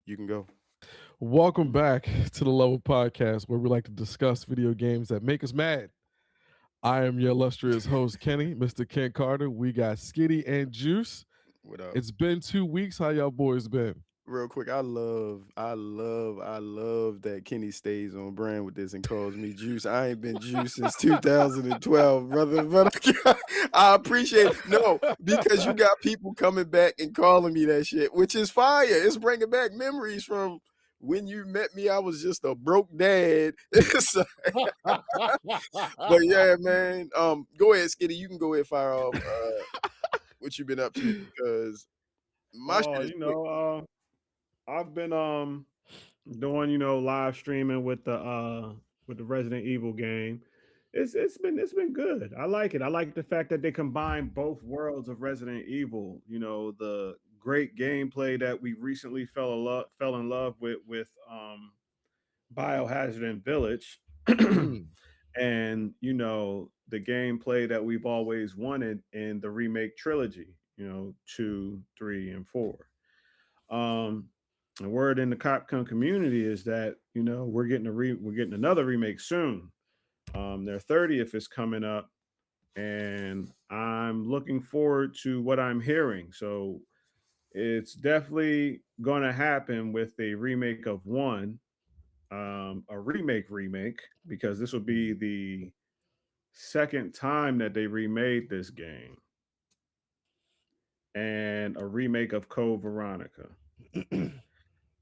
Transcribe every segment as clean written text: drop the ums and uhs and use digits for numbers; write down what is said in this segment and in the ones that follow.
You can go. Welcome back to the Level Podcast, where we like to discuss video games that make us mad. I am your illustrious host, Kenny, Mr. Ken Carter. We got Skitty and Juice. What up? It's been 2 weeks. How y'all boys been? Real quick, I love that Kenny stays on brand with this and calls me Juice. I ain't been Juice since 2012, brother. But I appreciate it. No, because you got people coming back and calling me that shit, which is fire. It's bringing back memories from when you met me. I was just a broke dad. But yeah, man. Go ahead, Skitty. You can go ahead and fire off what you been up to because my shit Oh, is quick. I've been doing live streaming with the Resident Evil game. It's been good. I like it. I like the fact that they combine both worlds of Resident Evil. The great gameplay that we recently fell in love with Biohazard and Village, and the gameplay that we've always wanted in the remake trilogy. 2, 3, and 4. The word in the Capcom community is that we're getting another remake soon. Their 30th is coming up, and I'm looking forward to what I'm hearing. So it's definitely going to happen with a remake of one, a remake, because this will be the second time that they remade this game, and a remake of Code Veronica.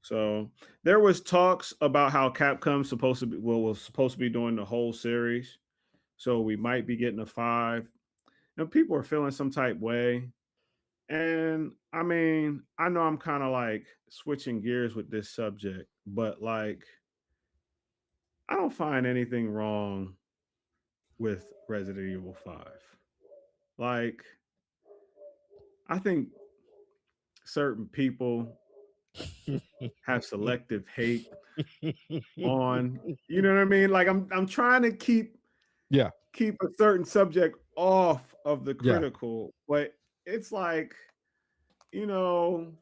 So there was talks about how Capcom's supposed to be was supposed to be doing the whole series. So we might be getting a 5. People are feeling some type way. And I mean, I know I'm kind of like switching gears with this subject, but like I don't find anything wrong with Resident Evil 5. Like, I think certain people have selective hate on, you know what I mean? Like I'm trying to keep a certain subject off of the critical, but it's like, you know,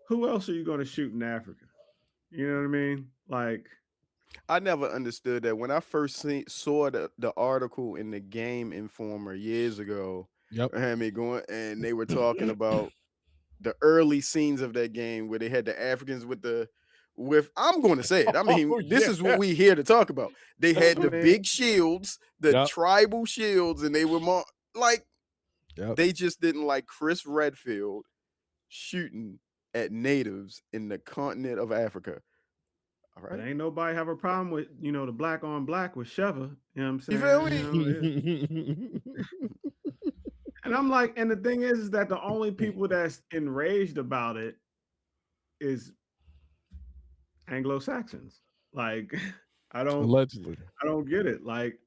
who else are you going to shoot in Africa? You know what I mean? Like, I never understood that when I first saw the article in the Game Informer years ago. Yep. I had me going, and they were talking about the early scenes of that game where they had the Africans with I'm going to say it. I mean, this is what we here to talk about. They had the big shields, the tribal shields, and they were more like they just didn't like Chris Redfield shooting at natives in the continent of Africa. All right. But ain't nobody have a problem with, the black on black with Sheva. You know what I'm saying? You feel me? And I'm like, and the thing is that the only people that's enraged about it is Anglo-Saxons. Like, I don't get it. Like,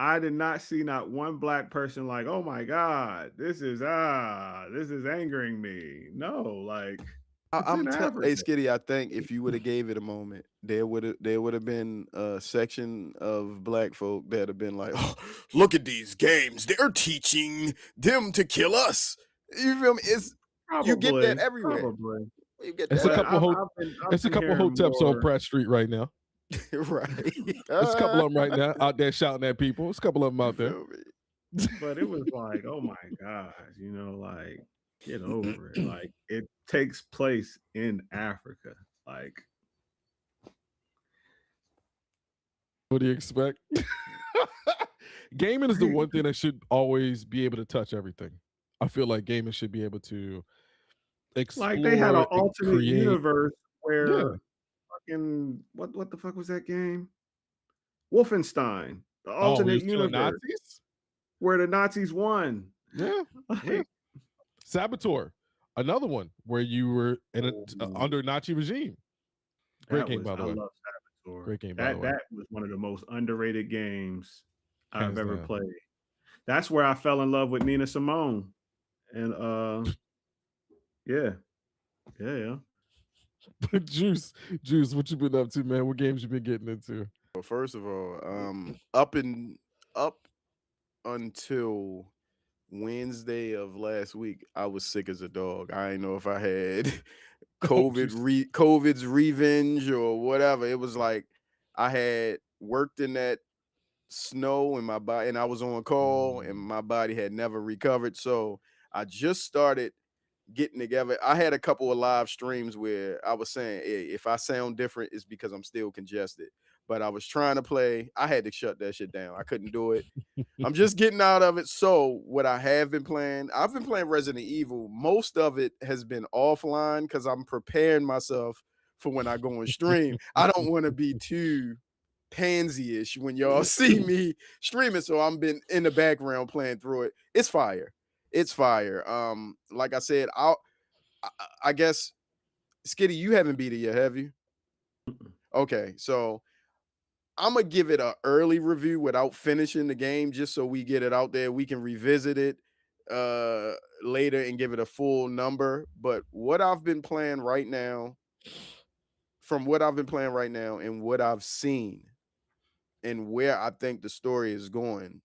I did not see not one black person like, oh my God, this is angering me. No, like I'm hey Skitty, I think if you would have gave it a moment, there would have been a section of black folk that have been like, oh, look at these games, they're teaching them to kill us. You feel me? You get that everywhere. Probably. You get it's that. It's a couple hoteps on Pratt Street right now. Right. There's a couple of them right now out there shouting at people. There's a couple of them out there. But it was like, oh my gosh, like, get over it. Like, it takes place in Africa. Like, what do you expect? Gaming is the one thing that should always be able to touch everything. I feel like gaming should be able to explore. Like, they had an alternate universe where fucking what the fuck was that game? Wolfenstein, the alternate universe where the Nazis won. Yeah. Saboteur, another one where you were in under Nazi regime. Great game, by the way. I love Saboteur. Great game, by the way. That was one of the most underrated games I've ever played. That's where I fell in love with Nina Simone. And yeah. But Juice, what you been up to, man? What games you been getting into? Well, first of all, up until Wednesday of last week, I was sick as a dog. I didn't know if I had COVID's revenge or whatever. It was like I had worked in that snow in my body and I was on call and my body had never recovered. So I just started getting together. I had a couple of live streams where I was saying, hey, if I sound different, it's because I'm still congested. But I was trying to play. I had to shut that shit down. I couldn't do it. I'm just getting out of it. So what I have been playing, I've been playing Resident Evil. Most of it has been offline because I'm preparing myself for when I go on stream. I don't want to be too pansy-ish when y'all see me streaming. So I've been in the background playing through it. It's fire. It's fire. Like I said, I guess Skitty, you haven't beat it yet, have you? Okay, so I'm gonna give it an early review without finishing the game, just so we get it out there. We can revisit it later and give it a full number. But what I've been playing right now, from what I've been playing right now, and what I've seen, and where I think the story is going,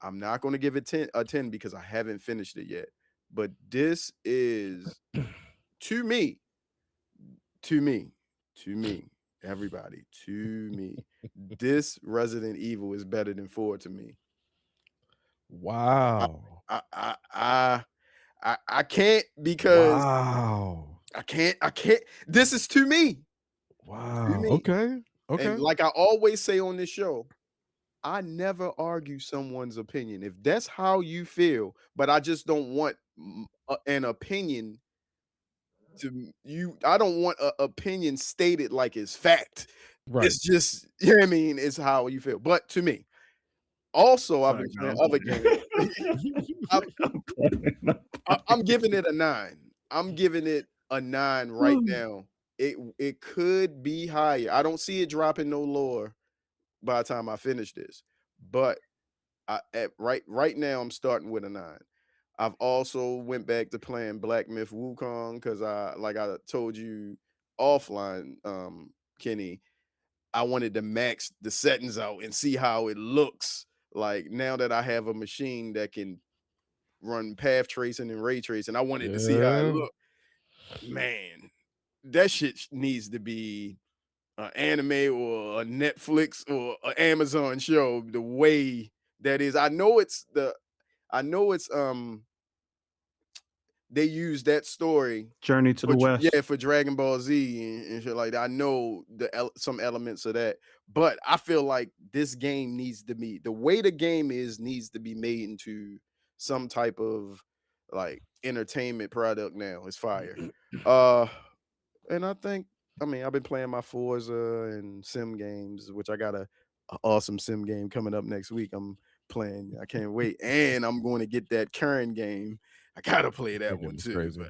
I'm not going to give it a 10 because I haven't finished it yet. But this is to me, everybody, to me, this Resident Evil is better than 4 to me. Wow. I can't because wow. I can't. This is to me. Wow. To me. Okay. And like I always say on this show, I never argue someone's opinion. If that's how you feel, but I just don't want an opinion to you. I don't want an opinion stated like it's fact. Right. It's just, you know what I mean? It's how you feel. But to me, also, I've been playing other games. I'm giving it a 9. I'm giving it a 9 right now. It could be higher. I don't see it dropping no lower by the time I finish this. But right now, I'm starting with a 9. I've also went back to playing Black Myth Wukong because like I told you offline, Kenny, I wanted to max the settings out and see how it looks. Like now that I have a machine that can run path tracing and ray tracing, I wanted to see how it looked. Man, that shit needs to be an anime or a Netflix or an Amazon show. The way that is, I know it's they use that story Journey to the West. Yeah, for Dragon Ball Z and shit like that. I know some elements of that, but I feel like this game needs to be the way the game needs to be made into some type of like entertainment product now. It's fire. And I've been playing my Forza and sim games, which I got a awesome sim game coming up next week. I'm playing. I can't wait. And I'm going to get that current game. I gotta play that one too. Crazy.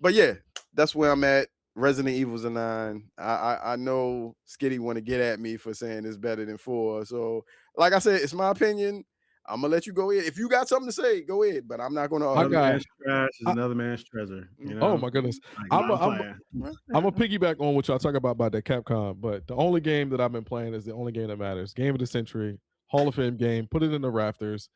But yeah, that's where I'm at. Resident Evil's a 9. I know Skitty want to get at me for saying it's better than 4. So like I said, it's my opinion. I'm gonna let you go ahead. If you got something to say, go ahead. But I'm not gonna argue. Another man's trash is another man's treasure. You know? Oh my goodness. I'm a piggyback on what y'all talk about that Capcom, but the only game that I've been playing is the only game that matters. Game of the century, Hall of Fame game, put it in the rafters.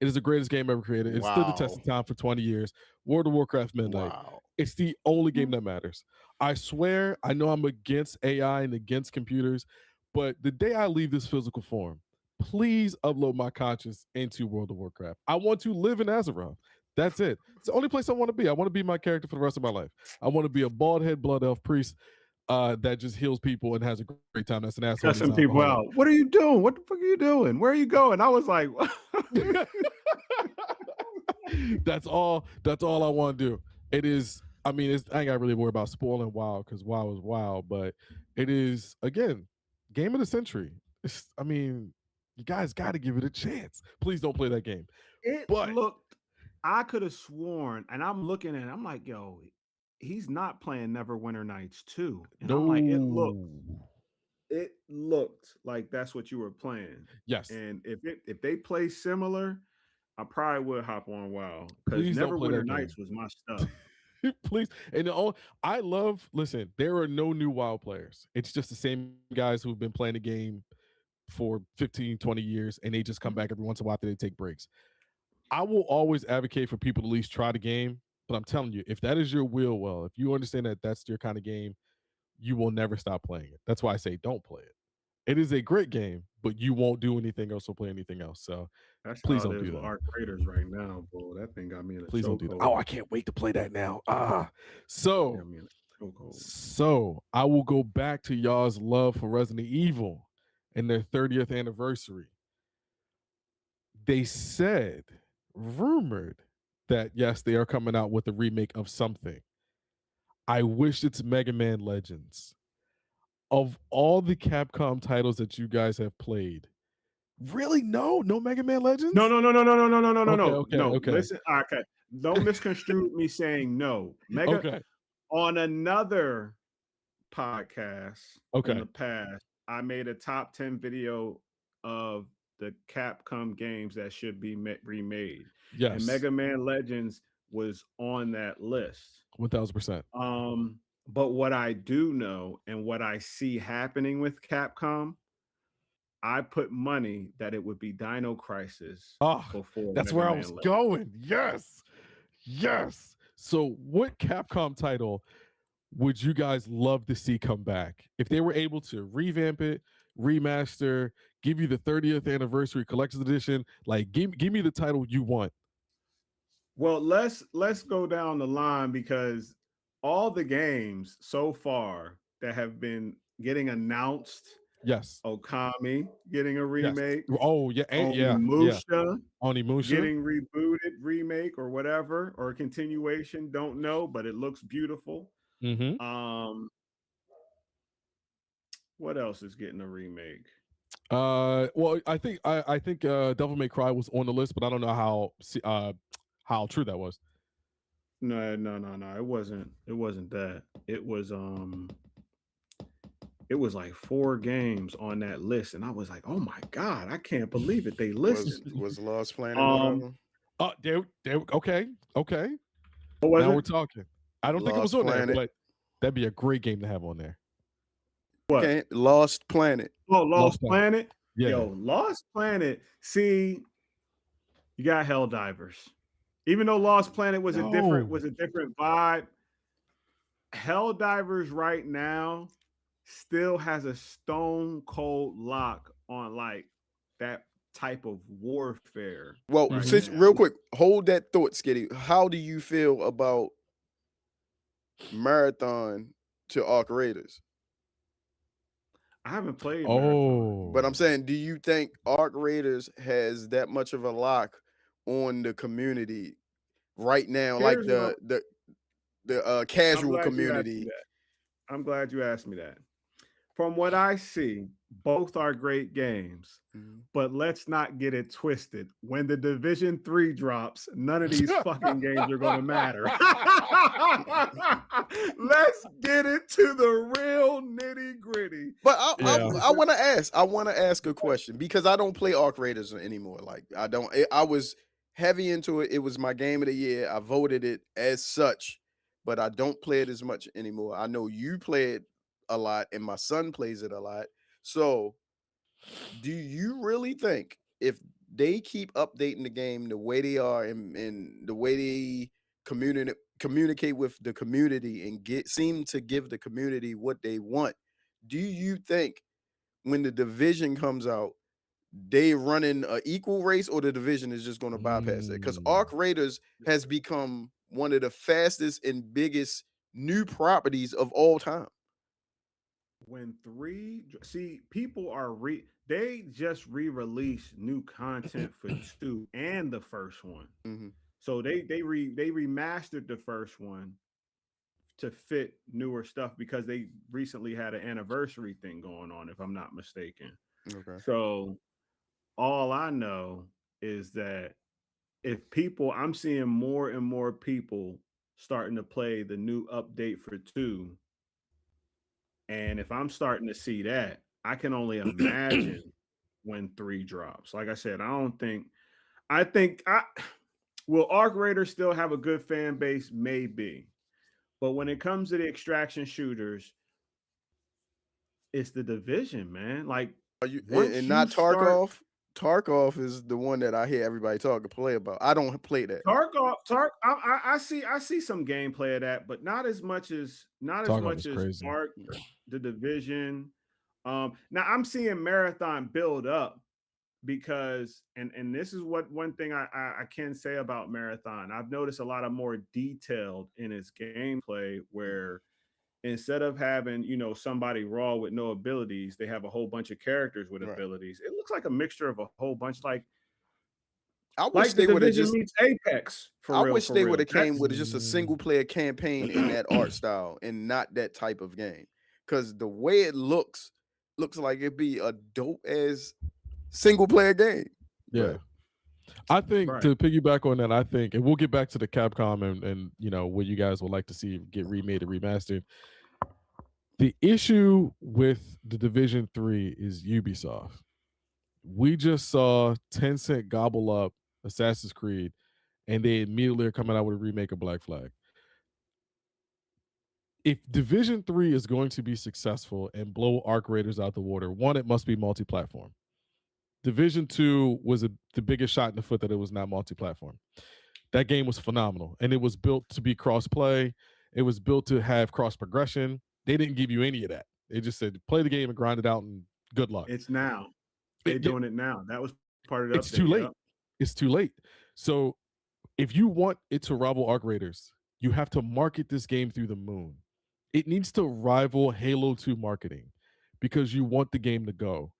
It is the greatest game ever created. It stood the test of time for 20 years. World of Warcraft Midnight. Wow. It's the only game that matters. I swear, I know I'm against AI and against computers, but the day I leave this physical form, please upload my conscience into World of Warcraft. I want to live in Azeroth. That's it. It's the only place I want to be. I want to be my character for the rest of my life. I want to be a bald head blood elf priest that just heals people and has a great time. That's an asshole. Cussing people out. What are you doing? What the fuck are you doing? Where are you going? I was like, that's all I want to do. It is, I ain't got really worry about spoiling WoW because WoW is WoW, but it is, again, game of the century. You guys got to give it a chance. Please don't play that game. I could have sworn, and I'm looking at it, I'm like, yo, he's not playing Neverwinter Nights 2. And I'm like, it looked like that's what you were playing. Yes. And if they play similar, I probably would hop on WoW because Neverwinter Nights was my stuff. Please. And listen, there are no new WoW players. It's just the same guys who've been playing the game for 15, 20 years, and they just come back every once in a while after they take breaks. I will always advocate for people to at least try the game But I'm telling you, if that is your will, well, if you understand that that's your kind of game, you will never stop playing it. That's why I say don't play it. It is a great game, but you won't do anything else or play anything else. So That's please how it don't is do with that. Arc Raiders right now, bro. That thing got me in a Please don't do that. chokehold. Oh, I can't wait to play that now. Got So me in a chokehold. So I will go back to y'all's love for Resident Evil and their 30th anniversary. They said, rumored that yes, they are coming out with a remake of something. I wish it's Mega Man Legends. Of all the Capcom titles that you guys have played, really no Mega Man Legends? No. Okay. Listen, okay. Don't misconstrue me saying no. Okay. On another podcast in the Okay. past, I made a top 10 video of the Capcom games that should be remade. And Yes. Mega Man Legends was on that list. 1000%. But what I do know and what I see happening with Capcom, I put money that it would be Dino Crisis before. That's Mega where I Man was Legends. going. Yes. So what Capcom title would you guys love to see come back? If they were able to revamp it, remaster, give you the 30th anniversary collector's edition, like give me the title you want. Well, let's go down the line, because all the games so far that have been getting announced, Yes. Okami getting a remake. Yes. Oh yeah, Onimusha Onimusha getting rebooted, remake or whatever, or a continuation. Don't know, but it looks beautiful. Mm-hmm. What else is getting a remake? Well, I think Devil May Cry was on the list, but I don't know how true that was. No. It wasn't that. It was like 4 games on that list, and I was like, "Oh my god, I can't believe it! They listened." Was Lost Planet one of them? Okay. What was now it? We're talking. I don't think it was Lost on there, Planet. but that'd be a great game to have on there. What? Okay, Lost Planet. Oh, Lost Planet. Yeah. Yo, Lost Planet. See, you got Helldivers. Even though Lost Planet was a different vibe, Helldivers right now still has a stone cold lock on like that type of warfare. Well, right since now. real quick, hold that thought, Skitty. How do you feel about Marathon to Arc Raiders? I haven't played Marathon. But I'm saying, do you think Arc Raiders has that much of a lock on the community right now? Here's like the casual community. I'm glad you asked me that. From what I see, both are great games, but let's not get it twisted. When the Division 3 drops, none of these fucking games are going to matter. Let's get it to the real nitty gritty. But I want to ask a question, because I don't play Arc Raiders anymore. Like I was heavy into it. It was my game of the year. I voted it as such, but I don't play it as much anymore. I know you play it a lot, and my son plays it a lot. So do you really think if they keep updating the game the way they are, and the way they communicate with the community and seem to give the community what they want, do you think when the Division comes out, they running an equal race, or the Division is just going to bypass it? Because Arc Raiders has become one of the fastest and biggest new properties of all time. When 3, see, people are they just re-released new content for 2 and the first one. So they remastered the first one to fit newer stuff, because they recently had an anniversary thing going on, if I'm not mistaken. Okay. So all I know is that I'm seeing more and more people starting to play the new update for 2. And if I'm starting to see that, I can only imagine when 3 drops. Like I said, will Arc Raiders still have a good fan base? Maybe. But when it comes to the extraction shooters, it's the Division, man. Like, not Tarkov? Tarkov is the one that I hear everybody play about. I don't play that. I see some gameplay of that, but not as much as Tarkov is crazy. Ark, the Division. Now I'm seeing Marathon build up because, and this is what one thing I can say about Marathon. I've noticed a lot of more detailed in its gameplay where instead of having, somebody raw with no abilities, they have a whole bunch of characters with abilities. It looks like a mixture of a whole bunch, I wish the they would have Division just meets Apex. I wish they would have came with just a single player campaign in that art style and not that type of game. Because the way it looks like it'd be a dope as single player game. Yeah. But I think to piggyback on that, I think, and we'll get back to the Capcom and what you guys would like to see get remade and remastered. The issue with the Division 3 is Ubisoft. We just saw Tencent gobble up Assassin's Creed, and they immediately are coming out with a remake of Black Flag. If Division 3 is going to be successful and blow Arc Raiders out the water, one, it must be multi-platform. Division 2 was the biggest shot in the foot that it was not multi-platform. That game was phenomenal, and it was built to be cross-play. It was built to have cross-progression. They didn't give you any of that. They just said, play the game and grind it out, and good luck. It's now. They're doing it now. That was part of the It's too late. It's too late. So if you want it to rival Arc Raiders, you have to market this game through the moon. It needs to rival Halo 2 marketing because you want the game to go.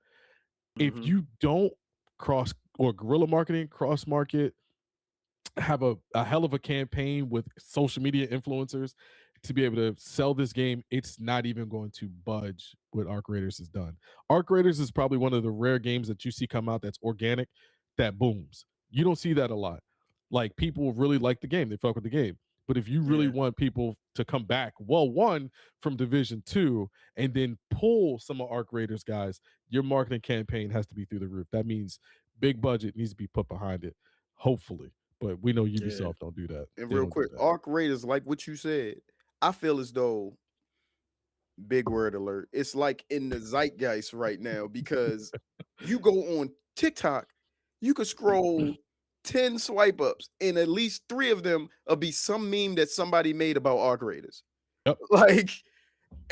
If you don't cross or guerrilla marketing, cross market, have a hell of a campaign with social media influencers to be able to sell this game, it's not even going to budge what Arc Raiders has done. Arc Raiders is probably one of the rare games that you see come out that's organic, that booms. You don't see that a lot. Like, people really like the game. They fuck with the game. But if you really want people to come back, well, one, from Division 2, and then pull some of Arc Raiders guys, your marketing campaign has to be through the roof. That means big budget needs to be put behind it, hopefully. But we know Ubisoft don't do that. And real quick, Arc Raiders, like what you said, I feel as though, big word alert, it's like in the zeitgeist right now because you go on TikTok, you could scroll 10 swipe ups, and at least 3 of them will be some meme that somebody made about Arc Raiders. Yep. Like,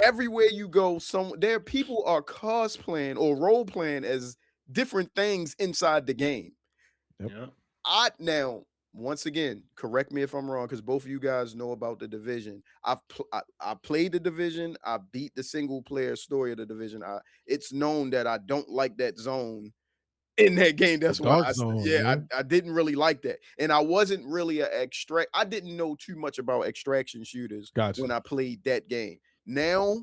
everywhere you go, there people are cosplaying or role playing as different things inside the game. Yep. Now, once again, correct me if I'm wrong, because both of you guys know about the Division. I played the Division. I beat the single player story of the Division. It's known that I don't like that zone in that game. That's why I didn't really like that. And I wasn't really I didn't know too much about extraction shooters when I played that game. Now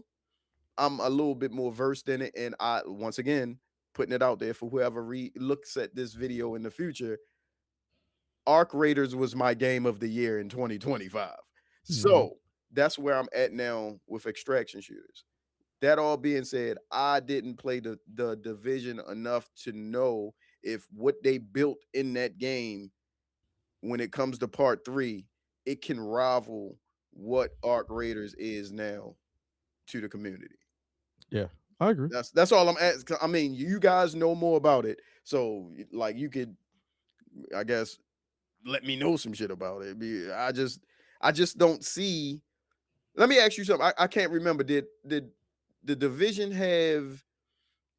I'm a little bit more versed in it, and I, once again, putting it out there for whoever looks at this video in the future, Arc Raiders was my game of the year in 2025. So that's where I'm at now with extraction shooters. That all being said, I didn't play the Division enough to know if what they built in that game, when it comes to part 3, it can rival what Arc Raiders is now to the community. Yeah, I agree. That's all I'm asking. I mean, you guys know more about it, so like you could, I guess, let me know some shit about it. I just don't see. Let me ask you something. I can't remember. Did the Division have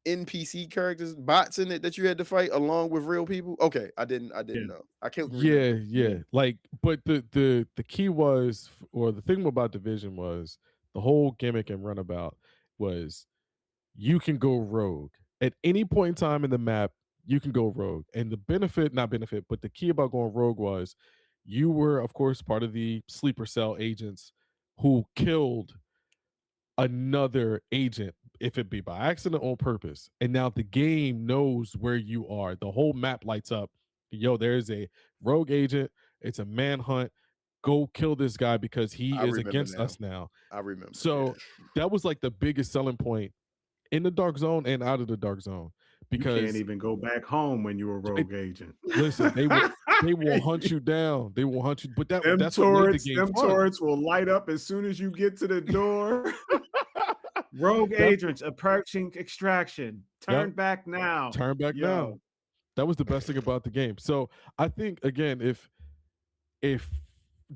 NPC characters, bots in it that you had to fight along with real people? Okay, I didn't know. I can't remember. Yeah. Like, but the key was, or the thing about Division was, the whole gimmick and runabout was you can go rogue at any point in time in the map. You can go rogue, and the not benefit, but the key about going rogue was you were, of course, part of the sleeper cell agents who killed another agent, if it be by accident or on purpose. And now the game knows where you are. The whole map lights up. Yo, there's a rogue agent. It's a manhunt. Go kill this guy because he is against us now. I remember. So that was like the biggest selling point in the dark zone and out of the dark zone, because you can't even go back home when you're a rogue agent. Listen, they will hunt you down. They will hunt you. But that's turrets, what made the game fun. Turrets will light up as soon as you get to the door. Rogue agents approaching extraction. Turn back now. Turn back now. That was the best thing about the game. So I think, again, if if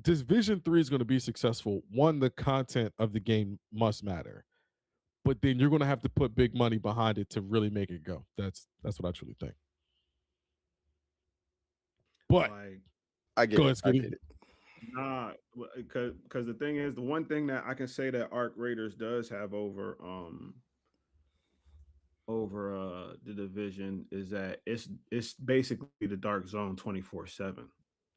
Division 3 is going to be successful, one, the content of the game must matter. But then you're going to have to put big money behind it to really make it go. That's what I truly think. But Like, I get go it. ahead, I Skitty. get it. nah, because the thing is, the one thing that I can say that Arc Raiders does have over the Division is that it's basically the Dark Zone 24/7.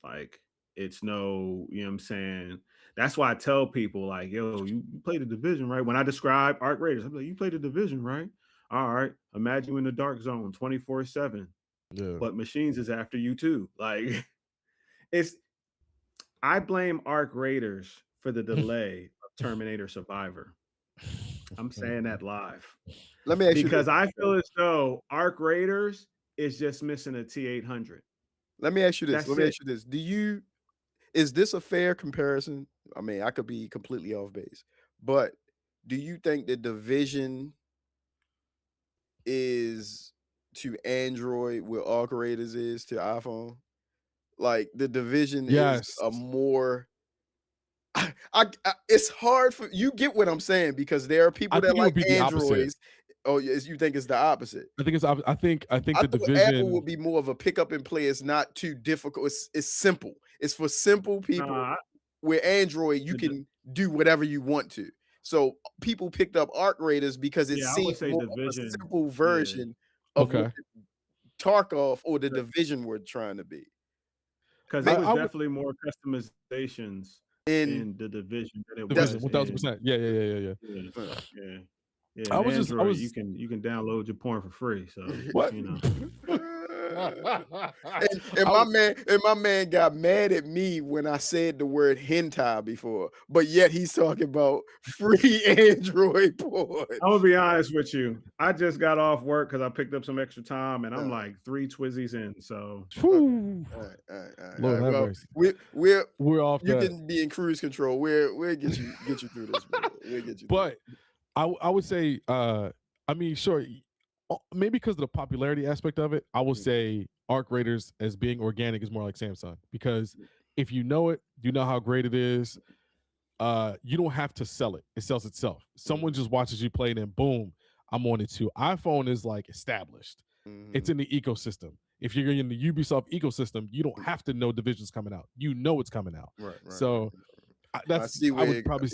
Like, it's no, you know what I'm saying? That's why I tell people, like, yo, you play the Division, right? When I describe Arc Raiders, I'm like, you play the Division, right? All right. Imagine you in the Dark Zone 24/7. Yeah. But machines is after you too. Like, it's I blame Arc Raiders for the delay of Terminator Survivor. I'm saying that live. Let me ask you this. Because I feel as though Arc Raiders is just missing a T800. Let me ask you this. That's Let me it. ask you this. Is this a fair comparison? I mean, I could be completely off base, but do you think the Division is to Android what Arc Raiders is to iPhone? Like the Division is Yes. a more it's hard for you get what I'm saying because there are people I that think it like would be the opposite. Androids. Oh, yes, you think it's the opposite? I think the I the thought Apple Division. would be more of a pick up and play. It's not too difficult. It's simple. It's for simple people. Nah, Where Android, you the- can do whatever you want to. So people picked up Arc Raiders because it yeah, I seemed would say more of a Division. simple Yeah. version of what Okay. Tarkov or the But- Division were trying to be. Because I- it was I would- definitely more customizations In in the Division than it Division, was 1000%. Yeah. Yeah. I was in just- I Android, was- you can download your porn for free. So What? you know. and my man got mad at me when I said the word hentai before, but yet he's talking about free Android porn. I'm gonna be honest with you. I just got off work because I picked up some extra time, and I'm like 3 Twizzies in. So Whew. All right. Lord have Well, mercy. we're off you that. can be in cruise control. We'll get you through this, brother. We'll get you. But I would say, I mean, sure, maybe because of the popularity aspect of it, I will say Arc Raiders as being organic is more like Samsung because if you know it, you know how great it is. You don't have to sell it; it sells itself. Someone just watches you play, and then boom, I'm on it too. iPhone is like established; it's in the ecosystem. If you're in the Ubisoft ecosystem, you don't have to know Division's coming out. You know it's coming out. Right. So I see where I would probably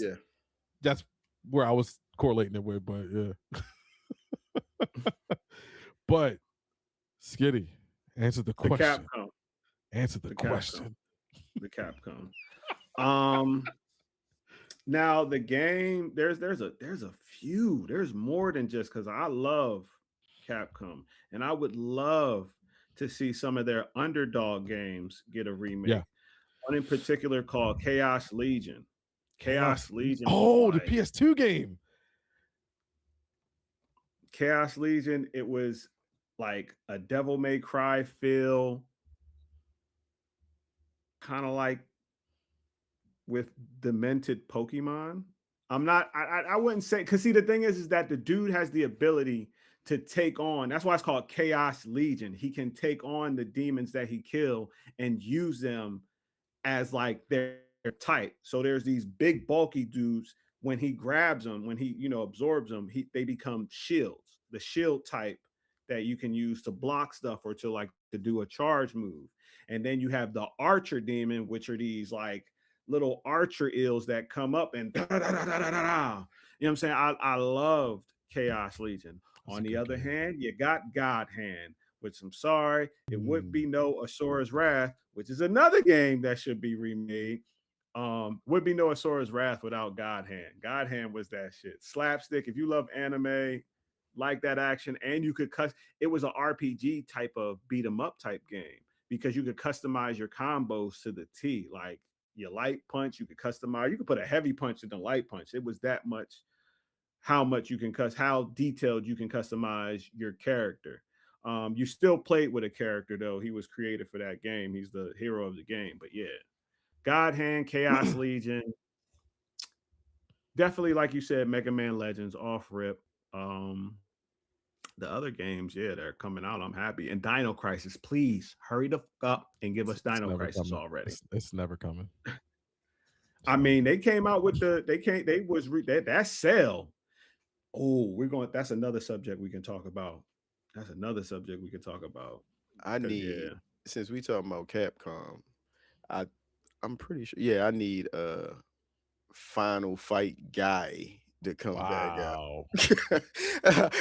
that's where I was correlating it with, but yeah. But Skitty, answer the the question. Capcom, Answer the The question. the Capcom. Now the game, there's a few. There's more than just because I love Capcom, and I would love to see some of their underdog games get a remake. Yeah. One in particular called Chaos Legion. Chaos Legion. Oh, was the like- PS2 game. Chaos Legion. It was like a Devil May Cry feel, kind of like with demented Pokemon. I wouldn't say, because see, the thing is that the dude has the ability to take on, that's why it's called Chaos Legion. He can take on the demons that he killed and use them as like their type. So there's these big bulky dudes, when he grabs them, when he absorbs them, they become shields, the shield type that you can use to block stuff or to do a charge move. And then you have the archer demon, which are these like little archer ills that come up and you know what I'm saying? I loved Chaos Legion. On the other hand, you got God Hand, which I'm sorry, it would be no Asura's Wrath, which is another game that should be remade. Would be no Asura's Wrath without God Hand. God Hand was that shit. Slapstick. If you love anime, like that action, and you could it was an RPG type of beat 'em up type game because you could customize your combos to the T. Like your light punch, you could customize. You could put a heavy punch in the light punch. It was that much. How much you can how detailed you can customize your character. You still played with a character though. He was created for that game. He's the hero of the game. But yeah, God Hand, Chaos Legion, definitely like you said, Mega Man Legends off rip. the other games, yeah, they're coming out. I'm happy. And Dino Crisis, please hurry the fuck up and give us It's Dino never Crisis coming. already. It's never coming. I mean, they came out with that sale. Oh, that's another subject we can talk about. That's another subject we can talk about. I Cause need, since we talking about Capcom, I I'm pretty sure. Yeah, I need a Final Fight guy to come back Wow. out.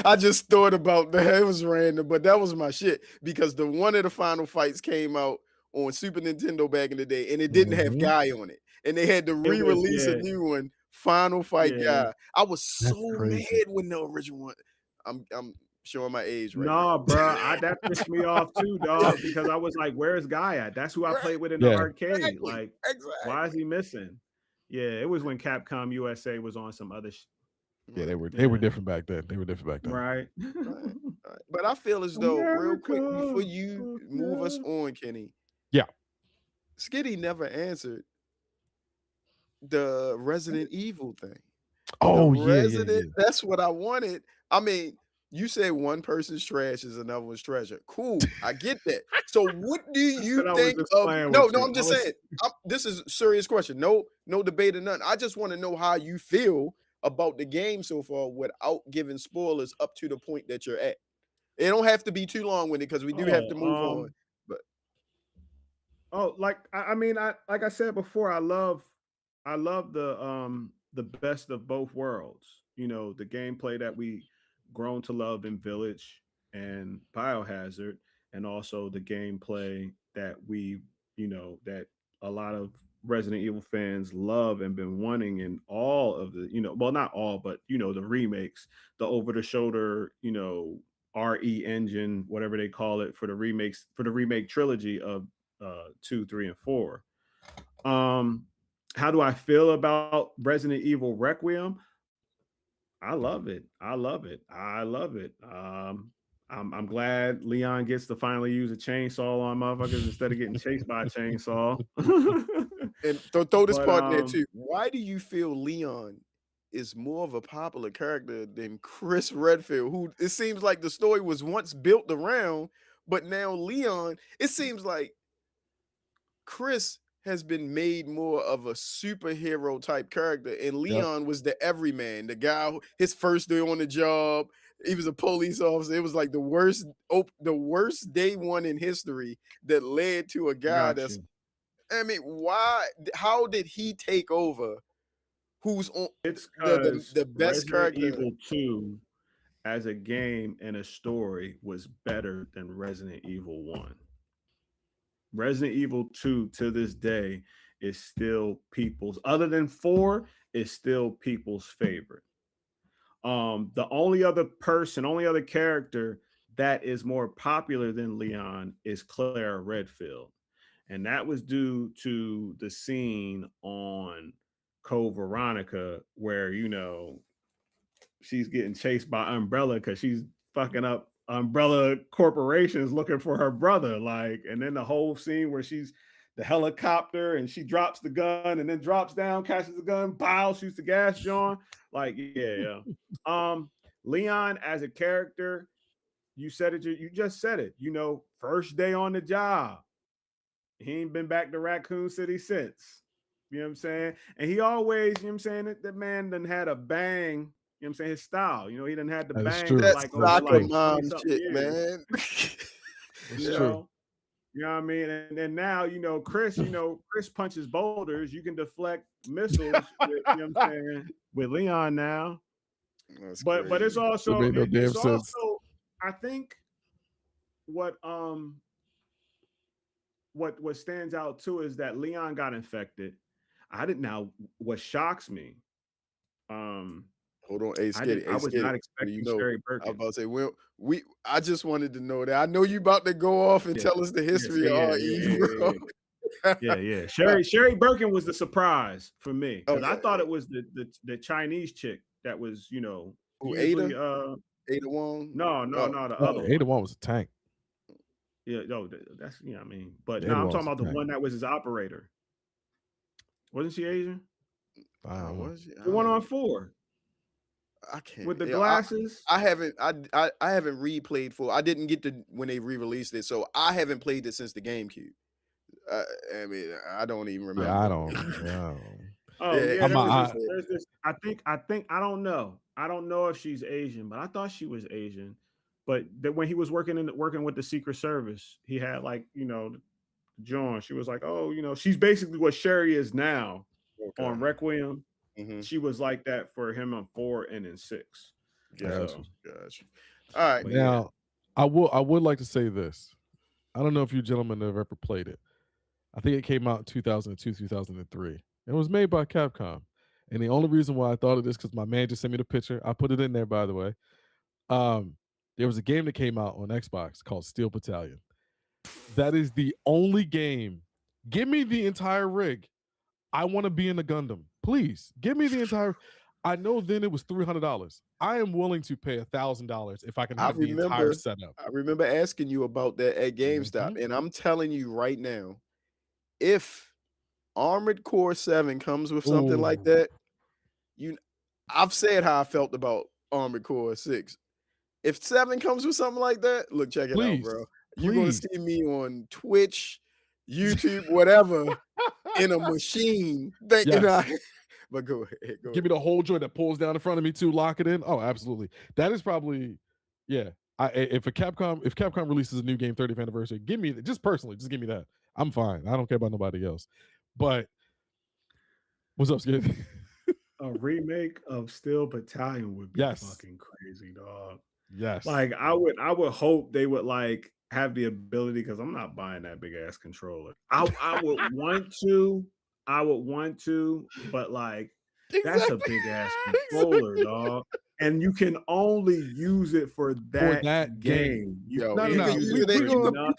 I just thought about that. It was random, but that was my shit because the one of the Final Fights came out on Super Nintendo back in the day, and it didn't have Guy on it, and they had to it was re-release a new one, Final Fight yeah. Guy. I was That's so crazy. mad when the original one. I'm showing my age right Nah, now. bro, that pissed me off too, dog. Because I was like, "Where's Guy at?" That's who I played with in the arcade. Exactly. Like, Exactly. why is he missing? Yeah, it was when Capcom USA was on some other. Yeah, they were different back then. They were different back then. Right. Right. But I feel as though, real quick, before you move us on, Kenny. Yeah. Skitty never answered the Resident Evil thing. Oh, yeah. yeah. That's what I wanted. I mean, you say one person's trash is another one's treasure. Cool, I get that. So what do you think of? No, I'm just saying. This is a serious question. No debate or none. I just want to know how you feel about the game so far without giving spoilers up to the point that you're at. It don't have to be too long with it because we do have to move on. But like I said before, I love the best of both worlds. You know, the gameplay that we grown to love in Village and Biohazard, and also the gameplay that that a lot of Resident Evil fans love and been wanting in all of the, well, not all, but the remakes, the over the shoulder, RE engine, whatever they call it, for the remakes, for the remake trilogy of 2, 3, and 4. How do I feel about Resident Evil Requiem? I love it. I love it. I love it. I'm glad Leon gets to finally use a chainsaw on motherfuckers instead of getting chased by a chainsaw. And throw this part in there too. Why do you feel Leon is more of a popular character than Chris Redfield, who it seems like the story was once built around, but now Leon, it seems like Chris has been made more of a superhero type character, and Leon was the everyman, the guy who, his first day on the job, he was a police officer. It was like the worst day one in history that led to a guy that's. I mean, why? How did he take over? Who's on? It's the best Resident character. Evil 2 as a game and a story was better than Resident Evil 1. Resident Evil 2 to this day is still people's, other than 4, is still people's favorite. The only other character that is more popular than Leon is Claire Redfield. And that was due to the scene on Code Veronica where, she's getting chased by Umbrella because she's fucking up Umbrella Corporations looking for her brother. Like, and then the whole scene where she's the helicopter and she drops the gun and then drops down, catches the gun, bow, shoots the gas John. Like, yeah. Leon as a character, you said it, you just said it, first day on the job. He ain't been back to Raccoon City since. You know what I'm saying? And he always, that man done had a bang. You know what I'm saying? His style. He done had the bang. That's like soccer mom shit, years. man. It's true. You know what I mean? And now, Chris punches boulders. You can deflect missiles with, you know what I'm saying, with Leon now. But it's also, I think what stands out too is that Leon got infected. What shocks me. Hold on, Skitty. I was not expecting Sherry Birkin. I was about to say, I just wanted to know that. I know you about to go off and tell us the history of RE, bro. Yeah. Sherry Birkin was the surprise for me because I thought it was the Chinese chick that was, Who, Ada? Ada Wong? No, the other one. Ada Wong was a tank. Yeah, no, that's I mean, but no, I'm talking about the one that was his operator. Wasn't she Asian? Was she? The one on 4. I can't with the yeah, glasses. I haven't replayed full. I didn't get to when they re-released it, so I haven't played it since the GameCube. I mean, I don't even remember. Yeah, I don't. Yeah. Oh Yeah, yeah, I'm a, there's this. I think I don't know. I don't know if she's Asian, but I thought she was Asian. But that when he was working with the Secret Service, he had like John. She was like, oh, she's basically what Sherry is now okay. on Requiem. Mm-hmm. She was like that for him on 4 and in 6. Gotcha. All right. Now, I would like to say this. I don't know if you gentlemen have ever played it. I think it came out in 2002, 2003. It was made by Capcom. And the only reason why I thought of this because my man just sent me the picture. I put it in there, by the way. There was a game that came out on Xbox called Steel Battalion. That is the only game. Give me the entire rig. I want to be in the Gundam. Please give me the entire. I know then it was $300. I am willing to pay $1,000 if I can have the entire setup. I remember asking you about that at GameStop, and I'm telling you right now, if Armored Core 7 comes with something like that, I've said how I felt about Armored Core 6. If 7 comes with something like that, look, check it out, bro. You're gonna see me on Twitch, YouTube, whatever, in a machine. But go ahead. Give me the whole joint that pulls down in front of me too. Lock it in. Oh, absolutely. That is probably, yeah. If Capcom releases a new game 30th anniversary, give me just personally, just give me that. I'm fine. I don't care about nobody else. But what's up, Skid? A remake of Steel Battalion would be fucking crazy, dog. Yes. Like I would hope they would like have the ability because I'm not buying that big ass controller. I would want to, but like that's a big ass controller, dog. And you can only use it for that game. You can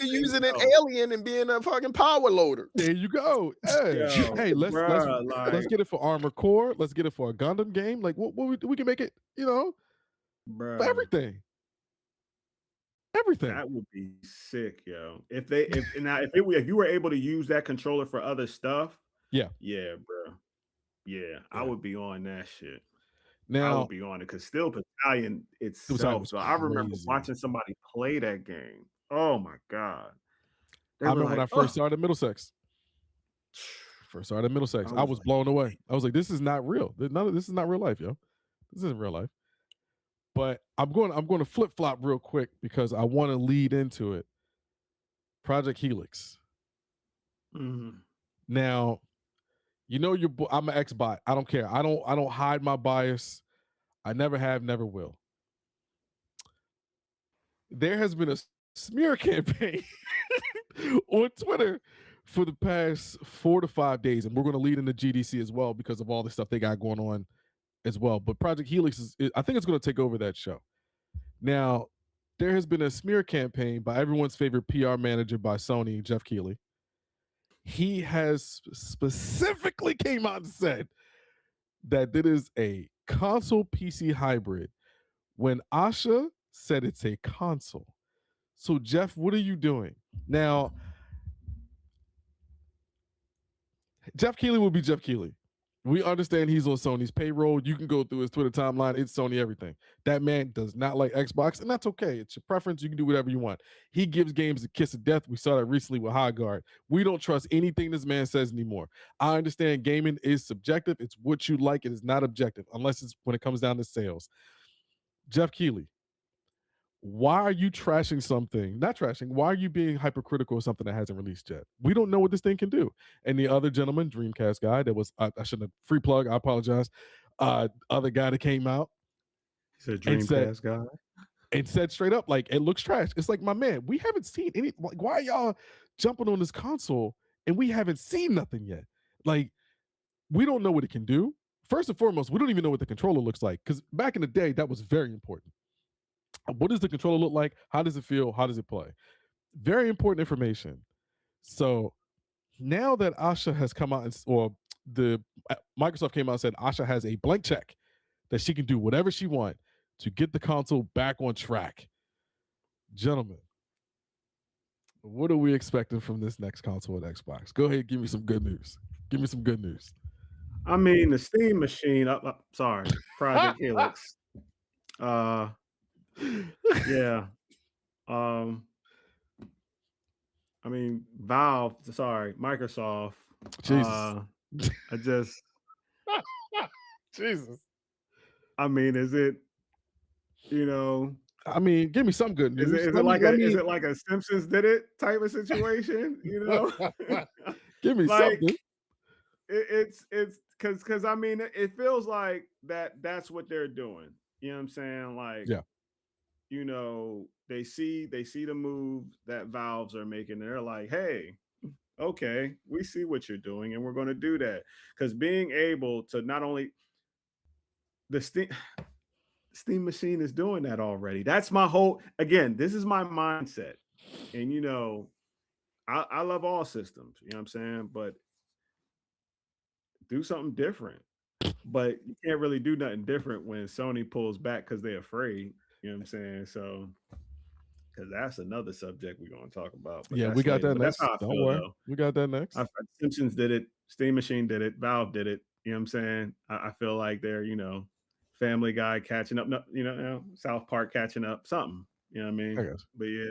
use it in Alien and be in a fucking power loader. There you go. Hey, let's get it for Armored Core. Let's get it for a Gundam game. Like we can make it, for everything. Everything. That would be sick, yo. If you were able to use that controller for other stuff, yeah, bro. Yeah, I would be on that shit. Now I would be on it because Steel Battalion itself. So I remember watching somebody play that game. Oh my god! I remember when I first started Middlesex. I was blown away. I was like, "This is not real. This is not real life, yo. This isn't real life." But I'm going to flip flop real quick because I want to lead into it. Project Helix. Mm-hmm. Now, I'm an X-bot. I don't care. I don't hide my bias. I never have, never will. There has been a smear campaign on Twitter for the past 4 to 5 days, and we're going to lead into GDC as well because of all the stuff they got going on as well. But Project Helix I think it's going to take over that show. Now, there has been a smear campaign by everyone's favorite PR manager by Sony, Jeff Keighley. He has specifically came out and said that it is a console PC hybrid when Asha said it's a console. So, Jeff, what are you doing? Now, Jeff Keighley will be Jeff Keighley. We understand he's on Sony's payroll. You can go through his Twitter timeline. It's Sony everything. That man does not like Xbox, and that's okay. It's your preference. You can do whatever you want. He gives games a kiss of death. We saw that recently with High Guard. We don't trust anything this man says anymore. I understand gaming is subjective. It's what you like. It is not objective, unless it's when it comes down to sales. Jeff Keighley, why are you trashing something? Not trashing. Why are you being hypercritical of something that hasn't released yet? We don't know what this thing can do. And the other gentleman, Dreamcast guy, that was, I shouldn't have, free plug, I apologize. Other guy that came out. He said Dreamcast guy. And said straight up, like, it looks trash. It's like, my man, we haven't seen any, like, why are y'all jumping on this console and we haven't seen nothing yet? Like, we don't know what it can do. First and foremost, we don't even know what the controller looks like. Because back in the day, that was very important. What does the controller look like? How does it feel? How does it play? Very important information. So now that Asha has come out, or the Microsoft came out and said Asha has a blank check that she can do whatever she wants to get the console back on track. Gentlemen, what are we expecting from this next console at Xbox? Go ahead, give me some good news. Give me some good news. I mean, the Steam machine. Sorry, Project Helix. Yeah. I mean, Microsoft. Jesus. I just, Jesus. I mean, is it, you know, I mean, give me some good is news. it like a Simpsons did it type of situation? You know, give me like something. it's because I mean it feels like that's what they're doing. You know what I'm saying? Like, Yeah. you know, they see the move that Valves are making. They're like, hey, okay, we see what you're doing, and we're going to do that. Because being able to not only the Steam machine is doing that already. That's my whole. Again, this is my mindset, and you know, I love all systems. You know what I'm saying? But do something different. But you can't really do nothing different when Sony pulls back because they're afraid. You know what I'm saying? So, because that's another subject we're going to talk about. But Yeah, we that's got later. that But that's next. how I Don't feel worry. though. We got that next. Simpsons did it. Steam Machine did it. Valve did it. You know what I'm saying? I feel like they're, you know, Family Guy catching up. No, you know, South Park catching up. Something. You know what I mean? I guess. But yeah.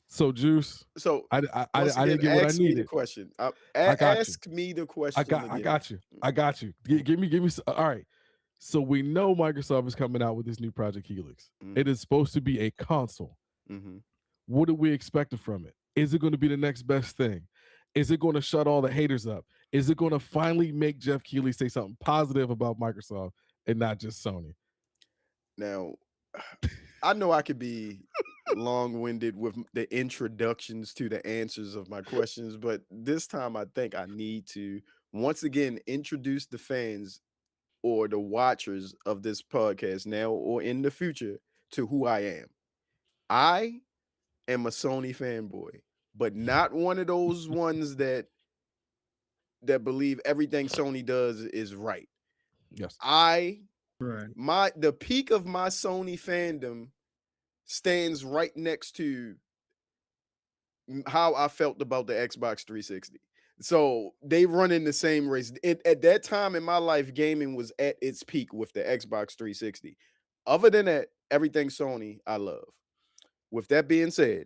So, Juice. So I once didn't again, get what I ask me the needed. question. I got you. Ask me the question again. I got you. I got you. Give me. All right. So we know Microsoft is coming out with this new Project Helix. Mhm. It is supposed to be a console. Mhm. What do we expect from it? Is it going to be the next best thing? Is it going to shut all the haters up? Is it going to finally make Jeff Keighley say something positive about Microsoft and not just Sony? Now, I know I could be long-winded with the introductions to the answers of my questions, but this time I think I need to once again introduce the fans or the watchers of this podcast now or in the future to who I am. I am a Sony fanboy, but not one of those ones that believe everything Sony does is right. Yes. Right. The peak of my Sony fandom stands right next to how I felt about the Xbox 360. So they run in the same race. At that time in my life, gaming was at its peak with the Xbox 360. Other than that, everything Sony I love. With that being said,